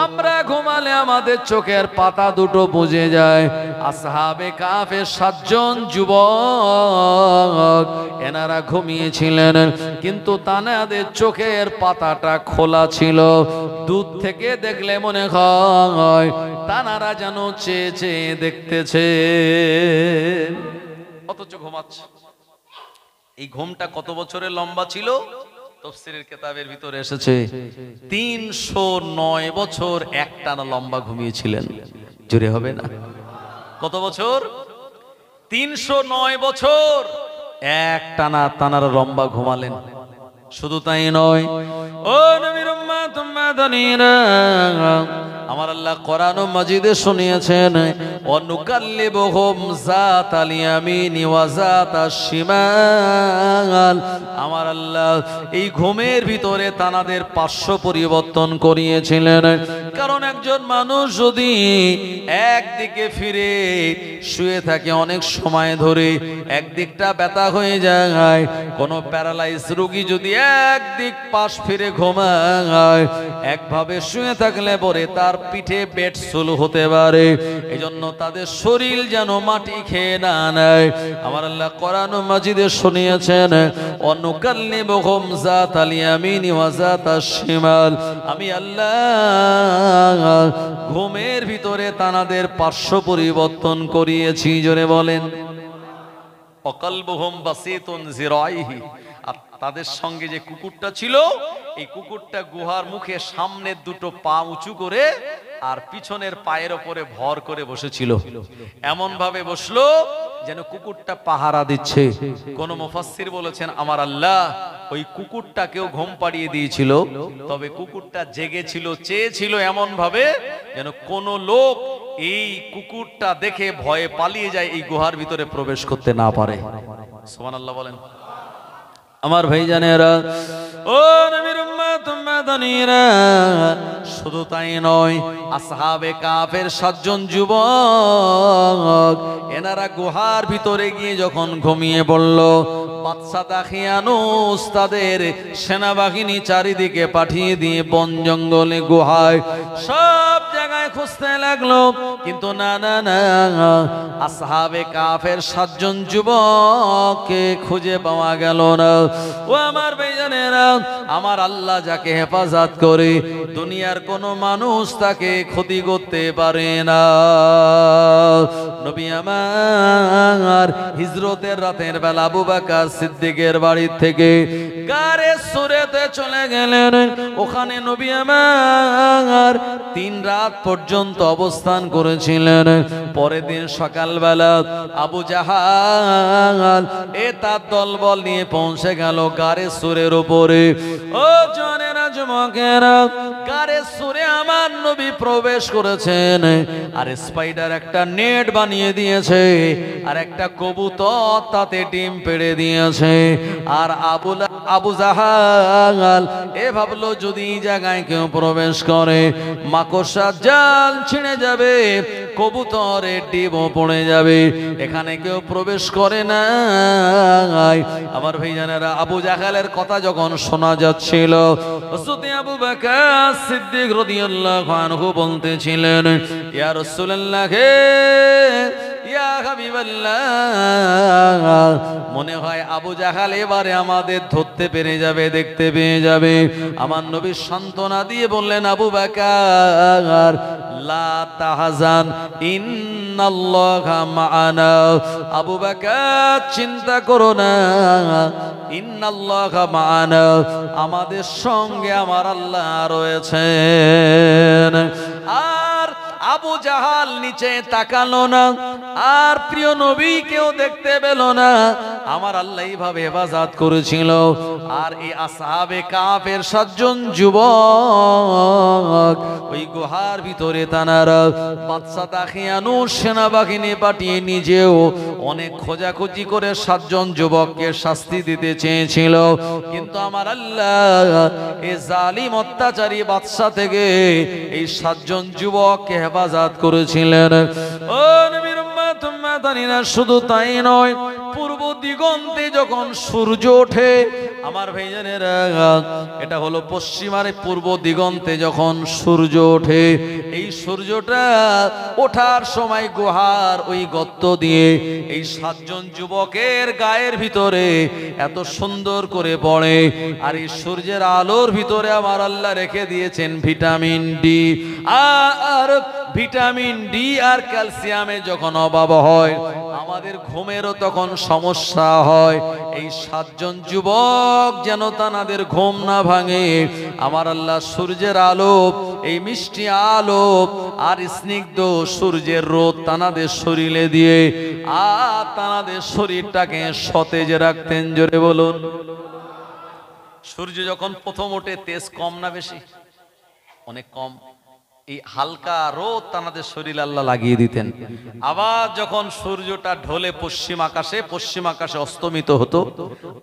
আমরা ঘুমালে আমাদের চোখের পাতা দুটো বুজে যায়। আসহাবে কাফের 7 জন যুবক এনারা ঘুমিয়েছিলেন, কিন্তু তানাদের চোখের পাতাটা খোলা ছিল। দূর থেকে দেখলে মনে হয় তানারা যেন চেয়ে চেয়ে দেখতেছে, অথচ ঘুমাচ্ছে। এই ঘুমটা কত বছরের লম্বা ছিল? তাফসীরের কিতাবের ভিতরে এসেছে 309 বছর একটানা লম্বা ঘুমিয়েছিলেন। জোরে হবে না? কত বছর? 309 বছর একটানা তানারা লম্বা ঘুমালেন। শুধু তাই নয়, ও নবীর উম্মত উম্মাদানিরা, আমার আল্লাহ কোরআন মাজিদে শুনিয়েছেন, অনুকাল্লিবুহুম যাতাল ইয়ামিনি ওয়া যাতাশ শিমাল। আমার আল্লাহ এই ঘুমের ভিতরে তানাদের পার্শ্ব পরিবর্তন করিয়েছিলেন। কারণ একজন মানুষ যদি একদিকে ফিরে শুয়ে থাকে অনেক সময় ধরে, একদিকটা ব্যথা হয়ে যায়। কোনো প্যারালাইজ রোগী যদি একদিক পাশ ফিরে ঘুমায়, একভাবে শুয়ে থাকলে পরে তার পিঠে পেট চুল হতে পারে। এজন্য তাদের শরীর যেন মাটি খেয়ে না নেয়। আমার আল্লাহ কোরআন মাজিদে শুনিয়েছেন, অনুকাল্লিবুহুম যাতাল ইয়ামিনি ওয়া যাতাশ শিমাল। আমি আল্লাহ ঘুমের ভিতরে তানাদের পার্শ্ব পরিবর্তন করিয়েছি। জোরে বলেন। অকালবুহুম বাসিতুন জিরাইহি। তাদের সঙ্গে যে কুকুরটা ছিল, এই কুকুরটা গুহার মুখে সামনের দুটো পা উঁচু করে আর পিছনের পায়ের উপরে ভর করে বসেছিল। এমন ভাবে বসলো যেন কুকুরটা পাহারা দিচ্ছে। কোন মুফাসসির বলেছেন, আমার আল্লাহ ওই কুকুরটাকেও ঘুম পাড়িয়ে দিয়েছিল, তবে কুকুরটা জেগেছিল, চেয়েছিল এমন ভাবে যেন কোন লোক এই কুকুরটা দেখে ভয়ে পালিয়ে যায়, এই গুহার ভিতরে প্রবেশ করতে না পারে। সুবহানাল্লাহ বলেন। আমার ভাইজানেরা, ও নবীর উম্মত উম্মাদানিরা, শুধু তাই নয়, আসহাবে কাফের 7 জন যুবক এনারা গুহার ভিতরে গিয়ে যখন ঘুমিয়ে পড়ল, বাদশা দাখিয়ানুস তাদের সেনাবাহিনী চারিদিকে পাঠিয়ে দিয়ে বন জঙ্গলে গুহায় সব জায়গায় খুঁজতে লাগলো, কিন্তু না না না, আসহাবে কাফের 7 জন যুবককে খুঁজে পাওয়া গেল না। ও আমার ভাইজানেরা, আমার আল্লাহ যাকে হেফাজত করে দুনিয়ার কোনো মানুষ তাকে ক্ষতি করতে পারে না। নবী আমার হিজরতের রাতের বেলা আবু বকর সিদ্দিকের বাড়ি থেকে গারে সুরেতে চলে গেলেন। ওখানে নবী আমার 3 রাত পর্যন্ত অবস্থান করেছিলেন। পরের দিন সকালবেলা আবু জাহাল তার দলবল নিয়ে পৌঁছে গেল গারে সুরের উপরে। ও জনেরা যুবকেরা, গারে সুরে আমার নবী প্রবেশ করেছেন, আর স্পাইডার একটা নেট বানিয়ে দিয়েছে, আর একটা কবুতর তাতে ডিম পেড়ে দিয়েছে। আর আবু জাহাল ভাবলো যদি এই জায়গায় কেউ প্রবেশ করে মাকড়সার জাল ছিঁড়ে যাবে, কবুতরের ডিমও পড়ে যাবে, এখানে কেউ প্রবেশ করে না। আমার ভাইজানেরা, আবু জাহালের কথা যখন শোনা যাচ্ছিল, হযরত আবু বকর সিদ্দিক রাদিয়াল্লাহু আনহু বলতেছিলেন, ইয়া রাসূলুল্লাহ, ইয়া হাবিবাল্লাহ, মনে হয় আবু জাহাল এবারে আমাদের ধরতে পেরে যাবে, দেখতে পেয়ে যাবে। আমার নবী সান্ত্বনা দিয়ে বললেন, আবু বকর লা তাহজান ইন্নাল্লাহা মা'ানা, আবু বকর চিন্তা করো না, ইন্নাল্লাহা মা'ানা, আমাদের সঙ্গে আমার আল্লাহ রয়েছেন। আর আবু জাহাল নিচে তাকালো না, আর প্রিয় নবীকেও দেখতে পেল না। আমার আল্লাহ এইভাবে হেফাজত করেছিল। আর এই আসহাবে কাফের 7 জন যুবক ওই গুহার ভিতরে তানারা বাদশা দাখিয়ানুস সেনাবাহিনী পাঠিয়ে নিজেও অনেক খোঁজাখুঁজি করে 7 জন যুবককে শাস্তি দিতে চেয়েছিল, কিন্তু আমার আল্লাহ এই জালিম অত্যাচারী বাদশা থেকে এই 7 জন যুবককে হেফাজত করেছিলেন। ও নবীর উম্মত উম্মাদানিরা, শুধু তাই নয়, পূর্ব দিগন্তে যখন সূর্য ওঠে, আমার ভাইজানেরা, এটা হলো পশ্চিমারে পূর্ব দিগন্তে যখন সূর্য ওঠে, এই সূর্যটা ওঠার সময় গুহার ওই গর্ত দিয়ে এই 7 জন যুবকের গায়ের ভিতরে এত সুন্দর করে পড়ে। আর এই সূর্যের আলোর ভিতরে আমার আল্লাহ রেখে দিয়েছেন ভিটামিন ডি। আর ভিটামিন ডি আর ক্যালসিয়ামে যখন অভাব হয়, আমাদের ঘুমেরও তখন সমস্যা হয়। এই 7 জন যুবক যেন তাদের ঘুম না ভাঙে, আমার আল্লাহ সূর্যের আলো, এই মিষ্টি আলো আর স্নিগ্ধ সূর্যের রোদ তাদের শরীরে দিয়ে আর তাদের শরীরটাকে সতেজ রাখতেন। জোরে বলুন। সূর্য যখন প্রথম ওঠে তেজ কম না বেশি? অনেক কম। এই হালকা রোদ তাদের শরীরে আল্লাহ লাগিয়ে দিতেন। আবার যখন সূর্যটা ঢলে পশ্চিম আকাশে অস্তমিত হতো,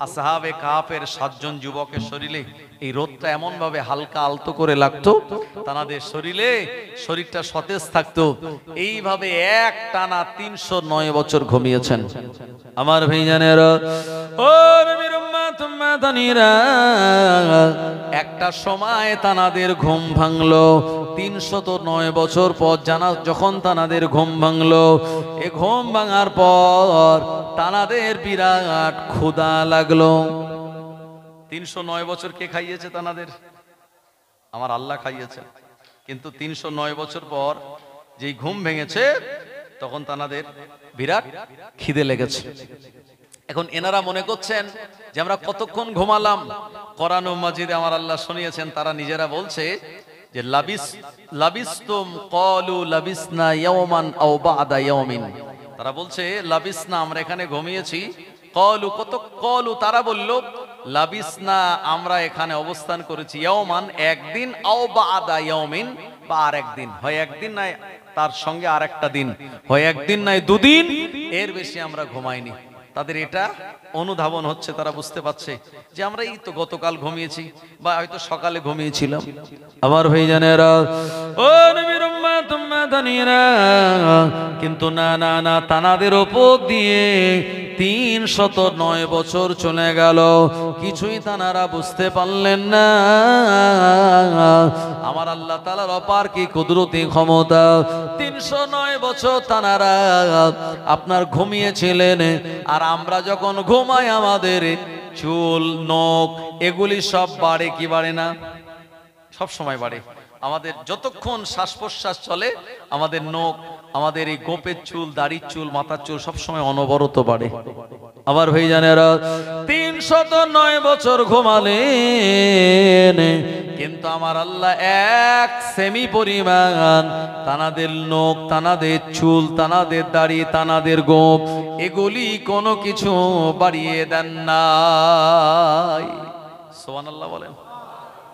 আসহাবে কাফের 7 জন যুবকের শরীরে এই রোদটা এমন ভাবে হালকা আলতো করে লাগতো, তাদের শরীরটা সতেজ থাকতো। এইভাবে এক টানা 309 বছর ঘুমিয়েছেন আমার ভাইজানেরা। ও নবীর উম্মত উম্মাদানিরা, একটা সময় তাদের ঘুম ভাঙলো। 309 বছর পর যখন তাদের ঘুম ভাঙলো, এ ঘুম ভাঙার পর তাদের বিরাট ক্ষুধা লাগলো। 309 বছর কে খাইয়েছে তাদের? আমার আল্লাহ খাইয়েছে। কিন্তু 309 বছর পর যেই ঘুম ভেঙেছে, তখন তাদের বিরাট খিদে লেগেছে। এখন এনারা মনে করছেন যে আমরা কতক্ষণ ঘুমালাম। কোরআন মাজিদে আমার আল্লাহ শুনিয়েছেন, তারা নিজেরা বলছে যে লাবিস্তুম ক্বালু লাবিসনা ইয়াওমান আও বা'দা ইয়াওমিন। তারা বলছে লাবিসনা, আমরা এখানে ঘুমিয়েছি। ক্বালু তারা বলল লাবিসনা, আমরা এখানে অবস্থান করেছি, ইয়াওমান একদিন, আও বা'দা ইয়াওমিন বা আর একদিন, হয় একদিন না তার সঙ্গে আর একটা দিন হয়, একদিন নাই দুদিন, এর বেশি আমরা ঘুমাইনি। তাদের এটা অনুধাবন হচ্ছে, তারা বুঝতে পারছে যে আমরা এই তো গতকাল ঘুমিয়েছি বা হয়তো সকালে ঘুমিয়েছিলাম। আমার ভাইজানেরা, ও নবীর উম্মত উম্মাদানিরা, কিন্তু না না না, তানাদের উপর দিয়ে 309 বছর চলে গেল, কিছুই তানারা বুঝতে পারলেন না। আমার আল্লাহ তাআলার অপার কি কুদরতি ক্ষমতা। 309 বছর তানারা আপনার ঘুমিয়েছিলেন, আর আমরা যখন ঘুমাই আমাদের চুল নখ এগুলি সব বাড়ে কি বাড়ে না? সব সময় বাড়ে। আমাদের যতক্ষণ শ্বাস প্রশ্বাস চলে আমাদের নখ, আমাদের এই গোপের চুল, দাড়ির চুল, মাথার চুল সব সময় অনবরত বাড়ে। আবার ভাইজানেরা, 309 বছর ঘুমালেন, কিন্তু আমার আল্লাহ 1 সেমি পরিমাণ তানাদের নখ, তানাদের চুল, তানাদের দাড়ি, তানাদের গোপ এগুলি কোনো কিছু বাড়িয়ে দেন নাই। সুবহানাল্লাহ বলেন।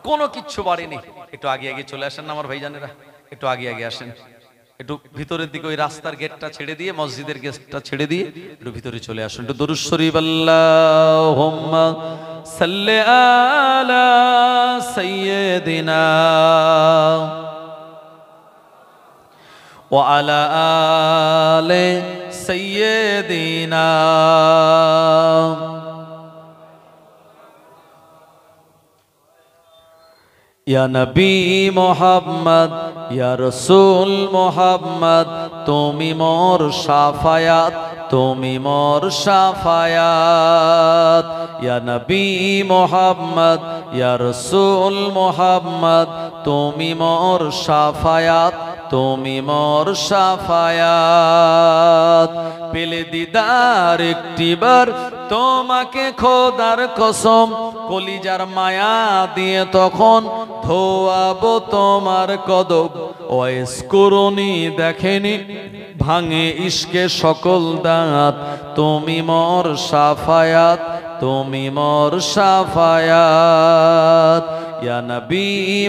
কোনো কিচ্ছু বাড়েনি। একটু আগে আগে চলে আসেন না আমার ভাইজানেরা, একটু আগে আগে আসেন, একটু ভিতরের দিকে, ওই রাস্তার গেটটা ছেড়ে দিয়ে, মসজিদের গেটটা ছেড়ে দিয়ে একটু ভিতরে চলে আসুন। একটু দরুদ শরীফ আল্লাহুম্মা সাল্লি আলা সাইয়্যিদিনা ওয়া আলা আলি সাইয়্যিদিনা। ইয়া নবী মোহাম্মদ, ইয়া রাসূল মোহাম্মদ, তুমি মোর শাফায়াত, তুমি মোর শাফায়াত। ইয়া নবী মোহাম্মদ, ইয়া রাসূল মোহাম্মদ, তুমি মোর শাফায়াত, তুমি মোর শাফায়াত। পেলে দিদার একটিবার তোমাকে খোদার কসম, কলিজার মায়া দিয়ে তখন ধোয়াবো তোমার কদম। ওয়াইস করুনি দেখেনি ভাঙে ইশকে সকল দাঁত, তুমি মোর শাফায়াত, তুমি মোর শাফায়াত। ইয়া নবী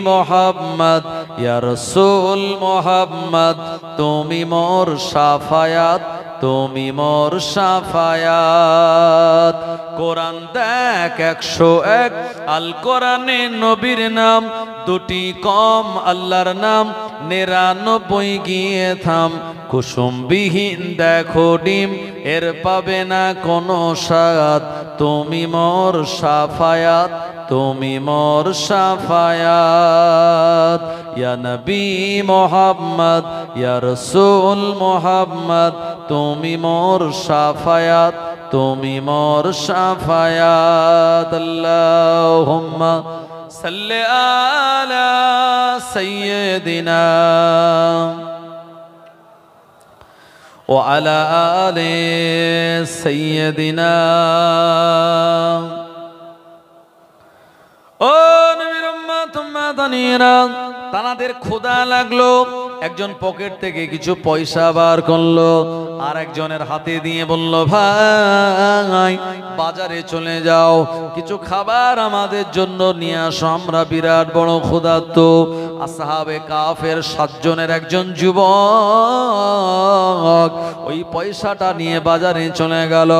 মোহাম্মদ, ইয়া রাসূল মোহাম্মদ, তুমি মোর শাফায়াত, তুমি মোর শাফায়াত। কোরআন দেখ 101, আল কোরআনে নবীর নাম দুটি কম, আল্লাহর নাম 99 গিয়ে থাম। কুসুমবিহীন দেখো ডিম, এর পাবে না কোনো স্বাদ, তুমি মোর শাফায়াত, তুমি মোর শাফায়াত। ইয়া নবী মোহাম্মদ, ইয়া রাসূল মোহাম্মদ, তুমি মোর শাফায়াত, তুমি মোর শাফায়াত। আল্লাহুম্মা সাল্লি আলা সাইয়্যিদিনা ওয়া আলা আলি সাইয়্যিদিনা। ও নবীর উম্মত উম্মাদানিরা, তানাদের ক্ষুধা লাগলো, একজন পকেট থেকে কিছু পয়সা বার করলো, আর একজনের হাতে দিয়ে বলল, ভাই বাজারে চলে যাও, কিছু খাবার আমাদের জন্য নিয়ে আসো, আমরা বিরাট বড় ক্ষুধার্ত। আসহাবে কাফের 7 জনের একজন যুবক ওই পয়সাটা নিয়ে বাজারে চলে গেল।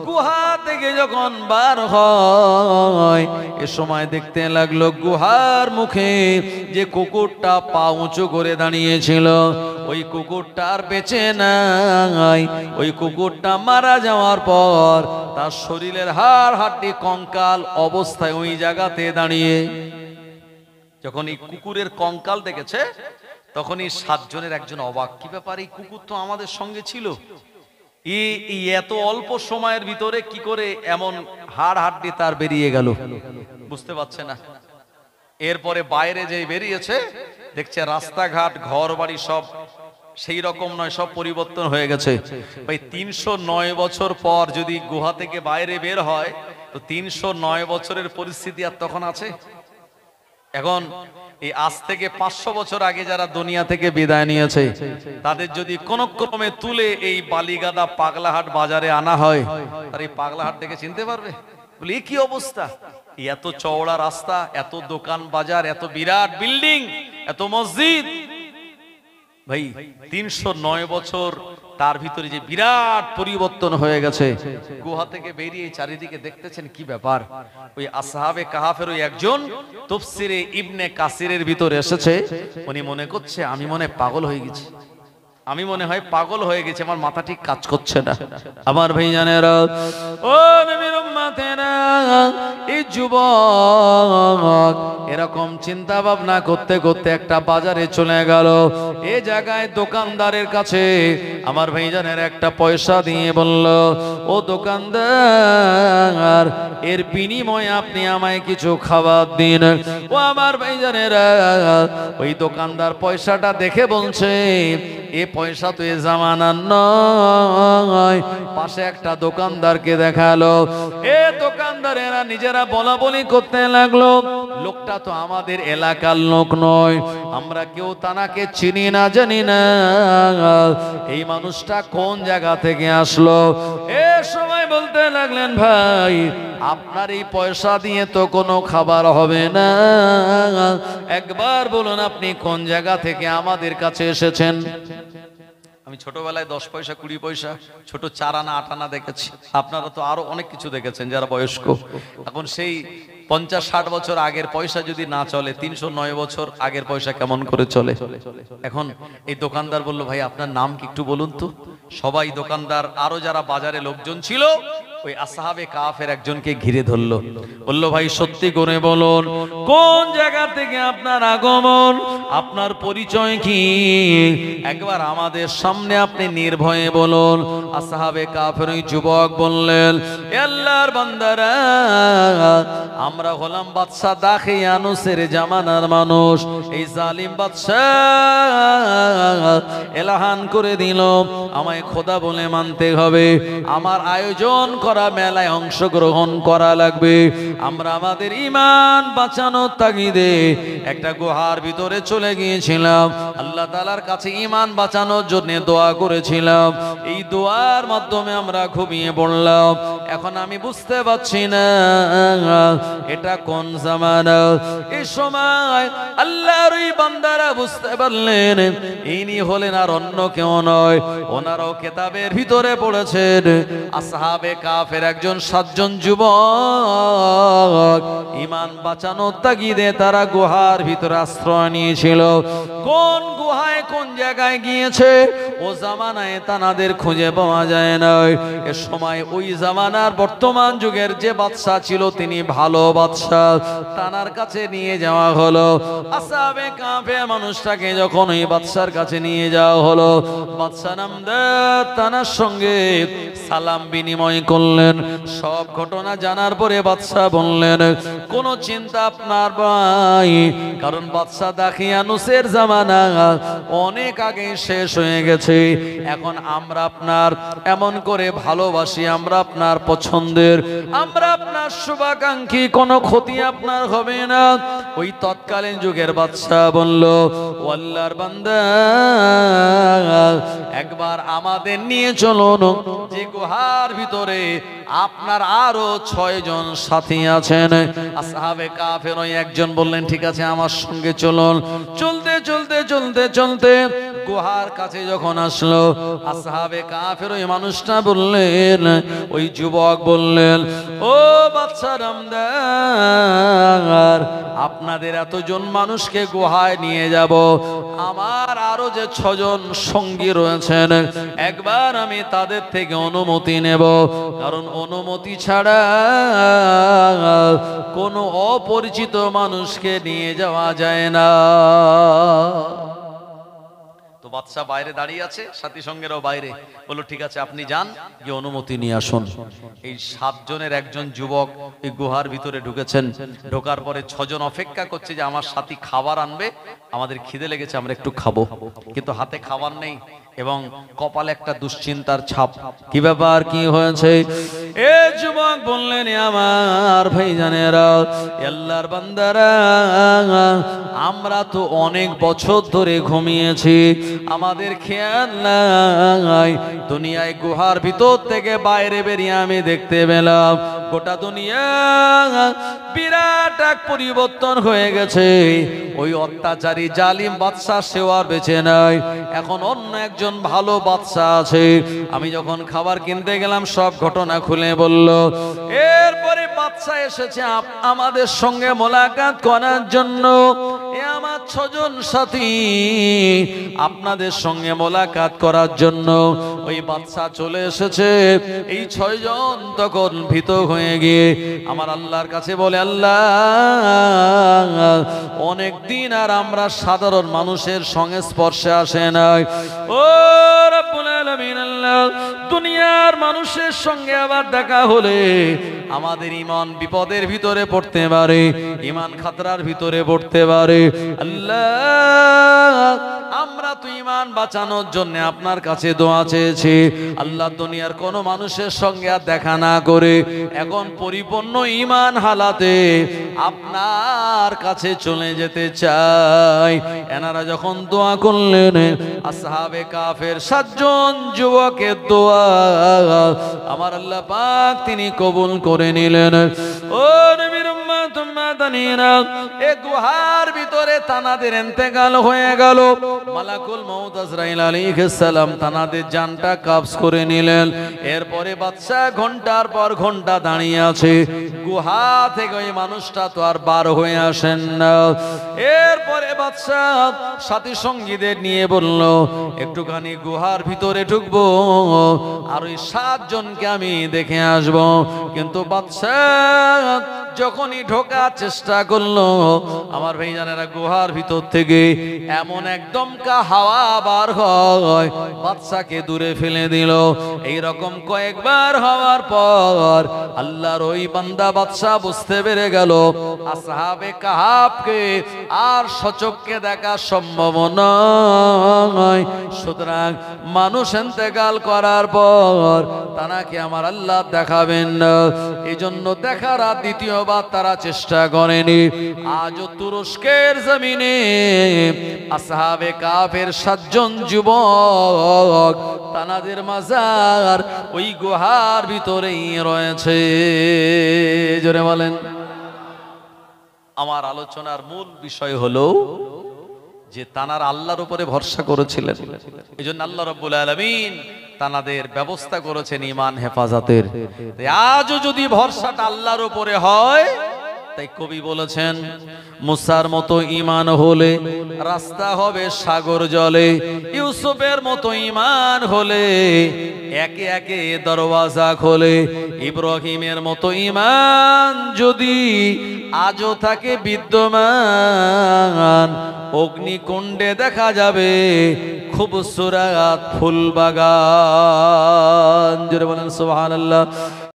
গুহা থেকে যখন বার হয়, এ সময় দেখতে লাগলো গুহার মুখে যে কুকুরটা পা উঁচু করে দাঁড়িয়েছিল, ওই কুকুরটা আর বেঁচে নাই। ওই কুকুরটা মারা যাওয়ার পর তার শরীরের হাড় হাড্ডি কঙ্কাল অবস্থায় ওই জায়গাতে দাঁড়িয়ে। যখন এই কুকুরের কঙ্কাল দেখেছে, তখন এই 7 জনের একজন অবাক, কি ব্যাপার, এই কুকুর তো আমাদের সঙ্গে ছিল, এই এত অল্প সময়ের ভিতরে কি করে এমন হাড় হাড্ডি তার বেরিয়ে গেল, বুঝতে পারছে না। এরপরে বাইরে যে বেরিয়েছে, দেখছে রাস্তাঘাট ঘর বাড়ি সব সেই রকম নয়, সব পরিবর্তন হয়ে গেছে। ভাই 309 বছর পর যদি গুহা থেকে বাইরে বের হয়, তো 309 বছরের পরিস্থিতি আর তখন আছে? এখন এই আজ থেকে 500 বছর আগে যারা দুনিয়া থেকে বিদায় নিয়েছে, তাদের যদি কোন ক্রমে তুলে এই বালিগাদা পাগলাহাট বাজারে আনা হয়, আর এই পাগলাহাট থেকে চিনতে পারবে? বলি কি অবস্থা, এত চওড়া রাস্তা, এত দোকান বাজার, এত বিরাট বিল্ডিং, এত মসজিদ, ভাই 309 বছর তার ভিতরে যে বিরাট পরিবর্তন হয়ে গেছে। গুহা থেকে বেরিয়ে চারিদিকে দেখতেছেন কি ব্যাপার। ওই আসহাবে কাহাফের ওই একজন তাফসীরে ইবনে কাসিরের ভিতরে এসেছে, উনি মনে করছে আমি মনে পাগল হয়ে গেছি, আমি মনে হয় পাগল হয়ে গেছে, আমার মাথা ঠিক কাজ করছে না। আমার ভাইজানেরা, ও নবীর উম্মতেরা, এই যুবক এরকম চিন্তা ভাবনা করতে করতে একটা বাজারে চলে গেল। এই জায়গায় দোকানদারের কাছে আমার ভাইজানের একটা পয়সা দিয়ে বলল, ও দোকানদার, এর বিনিময়ে আপনি আমায় কিছু খাবার দিন। ও আমার ভাইজানেরা, ওই দোকানদার পয়সাটা দেখে বলছে, এ পয়সা তো এ জামানার নয়। পাশে একটা দোকানদারকে দেখালো, এ দোকানদারেরা নিজেরা বলা বলি করতে লাগলো, লোকটা তো আমাদের এলাকার লোক নয়, আমরা কেউ তানাকে চিনি না, জানি না, এই মানুষটা কোন জায়গা থেকে আসলো। এ সময় বলতে লাগলেন, ভাই আপনার এই পয়সা দিয়ে তো কোনো খাবার হবে না, একবার বলুন আপনি কোন জায়গা থেকে আমাদের কাছে এসেছেন। আমি ছোটবেলায় 10 পয়সা 20 পয়সা ছোট 4 আনা 8 আনা দেখেছি, আপনারা তো আরো অনেক কিছু দেখেছেন যারা বয়স্ক। এখন সেই 50-60 বছর আগের পয়সা যদি না চলে, 309 বছর আগের পয়সা কেমন করে চলে। এখন এই দোকানদার বলল, ভাই আপনার নাম কি একটু বলুন তো। সবাই দোকানদার আরো যারা বাজারে লোকজন ছিল ওই আসহাবে কাফের একজনকে ঘিরে ধরলো, বলল, ভাই সত্যি করে বলুন কোন জায়গা থেকে আপনার আগমন, আপনার পরিচয় কি, একবার আমাদের সামনে আপনি নির্ভয়ে বলুন। আসহাবে কাফের ওই যুবক বললেন, আল্লাহর বান্দারা, আমরা হলাম বাদশা দাখিয়ানুসের জামানার মানুষ। এই জালিম বাদশা এলাহান করে দিল, আমায় খোদা বলে মানতে হবে, আমার আয়োজন করা মেলায় অংশগ্রহণ করা লাগবে। আমরা আমাদের ঈমান বাঁচানোর তাগিদে একটা গুহার ভিতরে চলে গিয়েছিলাম, আল্লাহ তাআলার কাছে ঈমান বাঁচানোর জন্য দোয়া করেছিলাম। এই দোয়ার মাধ্যমে আমরা ঘুমিয়ে পড়লাম। এখন আমি বুঝতে পারছি না এটা কোন জামানা। এই সময় আল্লাহর ওই বান্দারা বুঝতে পারলেন ইনি হলেন আর অন্য কেউ নয়, ওনারাও কিতাবের ভিতরে পড়েছেন আসহাবে কাফের একজন 7 জন যুবক ঈমান বাঁচানোর তাগিদে তারা গুহার ভিতরে আশ্রয় নিয়েছিল। কোন গুহায় কোন জায়গায় গিয়েছে ও জামানায় তানাদের খুঁজে পাওয়া যায় না। এ সময় ওই জামানার বর্তমান যুগের যে বাদশা ছিল তিনি ভালো বাদশা, তানার কাছে নিয়ে যাওয়া হলো। আসহাবে কাফের মানুষটাকে যখন ওই বাদশার কাছে নিয়ে যাওয়া হলো, বাদশা নামদার তানার সঙ্গে সালাম বিনিময় করলেন। সব ঘটনা জানার পরে বাদশা বললেন, কোনো চিন্তা আপনার ভাই, কারণ বাদশা দাখিয়ানুসের জামানা অনেক আগে শেষ হয়ে গেছে। এখন আমরা আপনার এমন করে ভালোবাসি, আমরা আপনার পছন্দের, আমরা আপনার শুভাকাঙ্ক্ষী, কোনো ক্ষতি আপনার হবে না। ওই তৎকালীন যুগের বাদশা বলল, ও আল্লাহর বান্দা, একবার আমাদের নিয়ে চলুন, যে গুহার ভিতরে আপনার আরো 6 জন সাথী আছেন। আসহাবে কাফের ওই একজন বললেন, ঠিক আছে আমার সঙ্গে চলুন। চলতে চলতে চলতে চলতে গুহার কাছে যখন আসলো, আসহাবে কাফের ওই মানুষটা বললেন, ওই যুবক বললেন, ও বাদশা নামদার, আপনাদের এতজন মানুষকে গুহায় নিয়ে যাব, আমার আরো যে 6 জন সঙ্গী রয়েছেন, একবার আমি তাদের থেকে অনুমতি নেব, কারণ অনুমতি ছাড়া কোনো অপরিচিত মানুষকে নিয়ে যাওয়া যায় না। তো বাদশা বাইরে দাঁড়িয়ে আছে, সাথী সঙ্গেরাও বাইরে, বলল ঠিক আছে আপনি যান, গিয়ে অনুমতি নিয়ে আসুন। এই 7 জনের একজন যুবক এই গুহার ভিতরে ঢুকেছেন। ঢোকার পরে 6 জন অপেক্ষা করছে যে আমার সাথী খাবার আনবে, আমাদের খিদে লেগেছে, আমরা একটু খাবো, কিন্তু হাতে খাবার নেই এবং কপালে একটা দুশ্চিন্তার ছাপ। কি ব্যাপার, কি হয়েছে? এ যুবক বললেন, আমার ভাইজানেরা, আল্লাহর বান্দারা, আমরা তো অনেক বছর ধরে ঘুমিয়েছি, আমাদের খেয়াল নাই, দুনিয়ায় গুহার ভিতর থেকে বাইরে বেরিয়ে আমি দেখতে পেলাম গোটা দুনিয়া বিরাট এক পরিবর্তন হয়ে গেছে। ওই অত্যাচারী জালিম বাদশা সেও আর বেঁচে নাই, এখন অন্য একজন ভালো বাদশা আছে। আমি যখন খাবার কিনতে গেলাম সব ঘটনা খুলে বলল। এরপরে বাদশা এসেছে আমাদের সঙ্গে মোলাকাত করার জন্য। এ আমার 6 জন সাথী আপনাদের সঙ্গে মোলাকাত করার জন্য। ওই বাদশা চলে এসেছে। এই 6 জন তখন ভীত হয়ে গিয়ে আমার আল্লাহর কাছে বলে, আল্লাহ অনেক দিন আর আমরা সাধারণ মানুষের সংস্পর্শে আসে নাই। ও রব্বুল আলামিন আল্লাহ, দুনিয়ার মানুষের সঙ্গে আবার দেখা হলে আমাদের ঈমান বিপদের ভিতরে পড়তে পারে, ঈমান খাতরার ভিতরে পড়তে পারে। আল্লাহ আমরা তো ঈমান বাঁচানোর জন্য আপনার কাছে দোয়া চেয়েছি। আল্লাহ দুনিয়ার কোন মানুষের সঙ্গে আর দেখা না করে এখন পরিপূর্ণ ঈমান হালাতে আপনার কাছে চলে যেতে চাই। এনারা যখন দোয়া করলেন, আসহাবে কাফের 7 জন যুবকের দোয়া আমার আল্লাহ পাক তিনি কবুল করে নিলেন। ও নবীর উম্মত উম্মাতানিরা, এই গুহার ভিতরে তানাদের ইন্তেকাল হয়ে গেল। মালাকুল মউত আজরাইল আলাইহিস সালাম তানাদের জানটা কবজ করে নিলেন। এরপরে বাদশা ঘন্টার পর ঘন্টা দাঁড়িয়ে আছে। গুহা থেকে ওই মানুষটা তো আর বার হয়ে আসেন না। এরপরে বাদশা সাথী সঙ্গীদের নিয়ে বলল, একটুখানি গুহার ভিতরে ঢুকবো আর ওই 7 জনকে আমি দেখে আসব। কিন্তু বাদশা যখনই ঢোকার চেষ্টা করলো, আমার ভাইজানেরা গুহার ভিতর থেকে এমন একদম হাওয়া বার হয় বাদশাকে দূরে ফেলে দিল। এইরকম কয়েকবার হওয়ার পর আল্লাহর ওই বান্দা বাদশা বুঝতে পেরে গেল আসহাবে কাহাফকে আর সচক্ষে দেখা সম্ভব নয়। সুতরাং মানুষ ইন্তেকাল করার পর তানাকে আমার আল্লাহ দেখাবেন না, এই জন্য দেখার আর দ্বিতীয়বার তারা চেষ্টা করেনি। আজও তুরস্কের জমিনে আসহাবে কাফের 7 জন যুবক তানাদের মাজার ওই গুহার ভিতরেই রয়েছে। জোরে বলেন। আমার আলোচনার মূল বিষয় হলো যে তানারা আল্লাহর উপরে ভরসা করেছিলেন, এই জন্য আল্লাহ রাব্বুল আলামিন তানাদের ব্যবস্থা করেছেন ঈমান হেফাজতের। আজও যদি ভরসাটা আল্লাহর উপরে হয়, তাই কবি বলেছেন, মুসার মতো ঈমান হলে রাস্তা হবে সাগর জলে, ইউসুফের মতো ঈমান হলে একে একে দরওয়াজা খোলে, ইব্রাহিমের মতো ঈমান যদি আজও থাকে বিদ্যমান, অগ্নিকুণ্ডে দেখা যাবে খুবসুরাত ফুল বাগান। জোরে বলেন সুবহানাল্লাহ।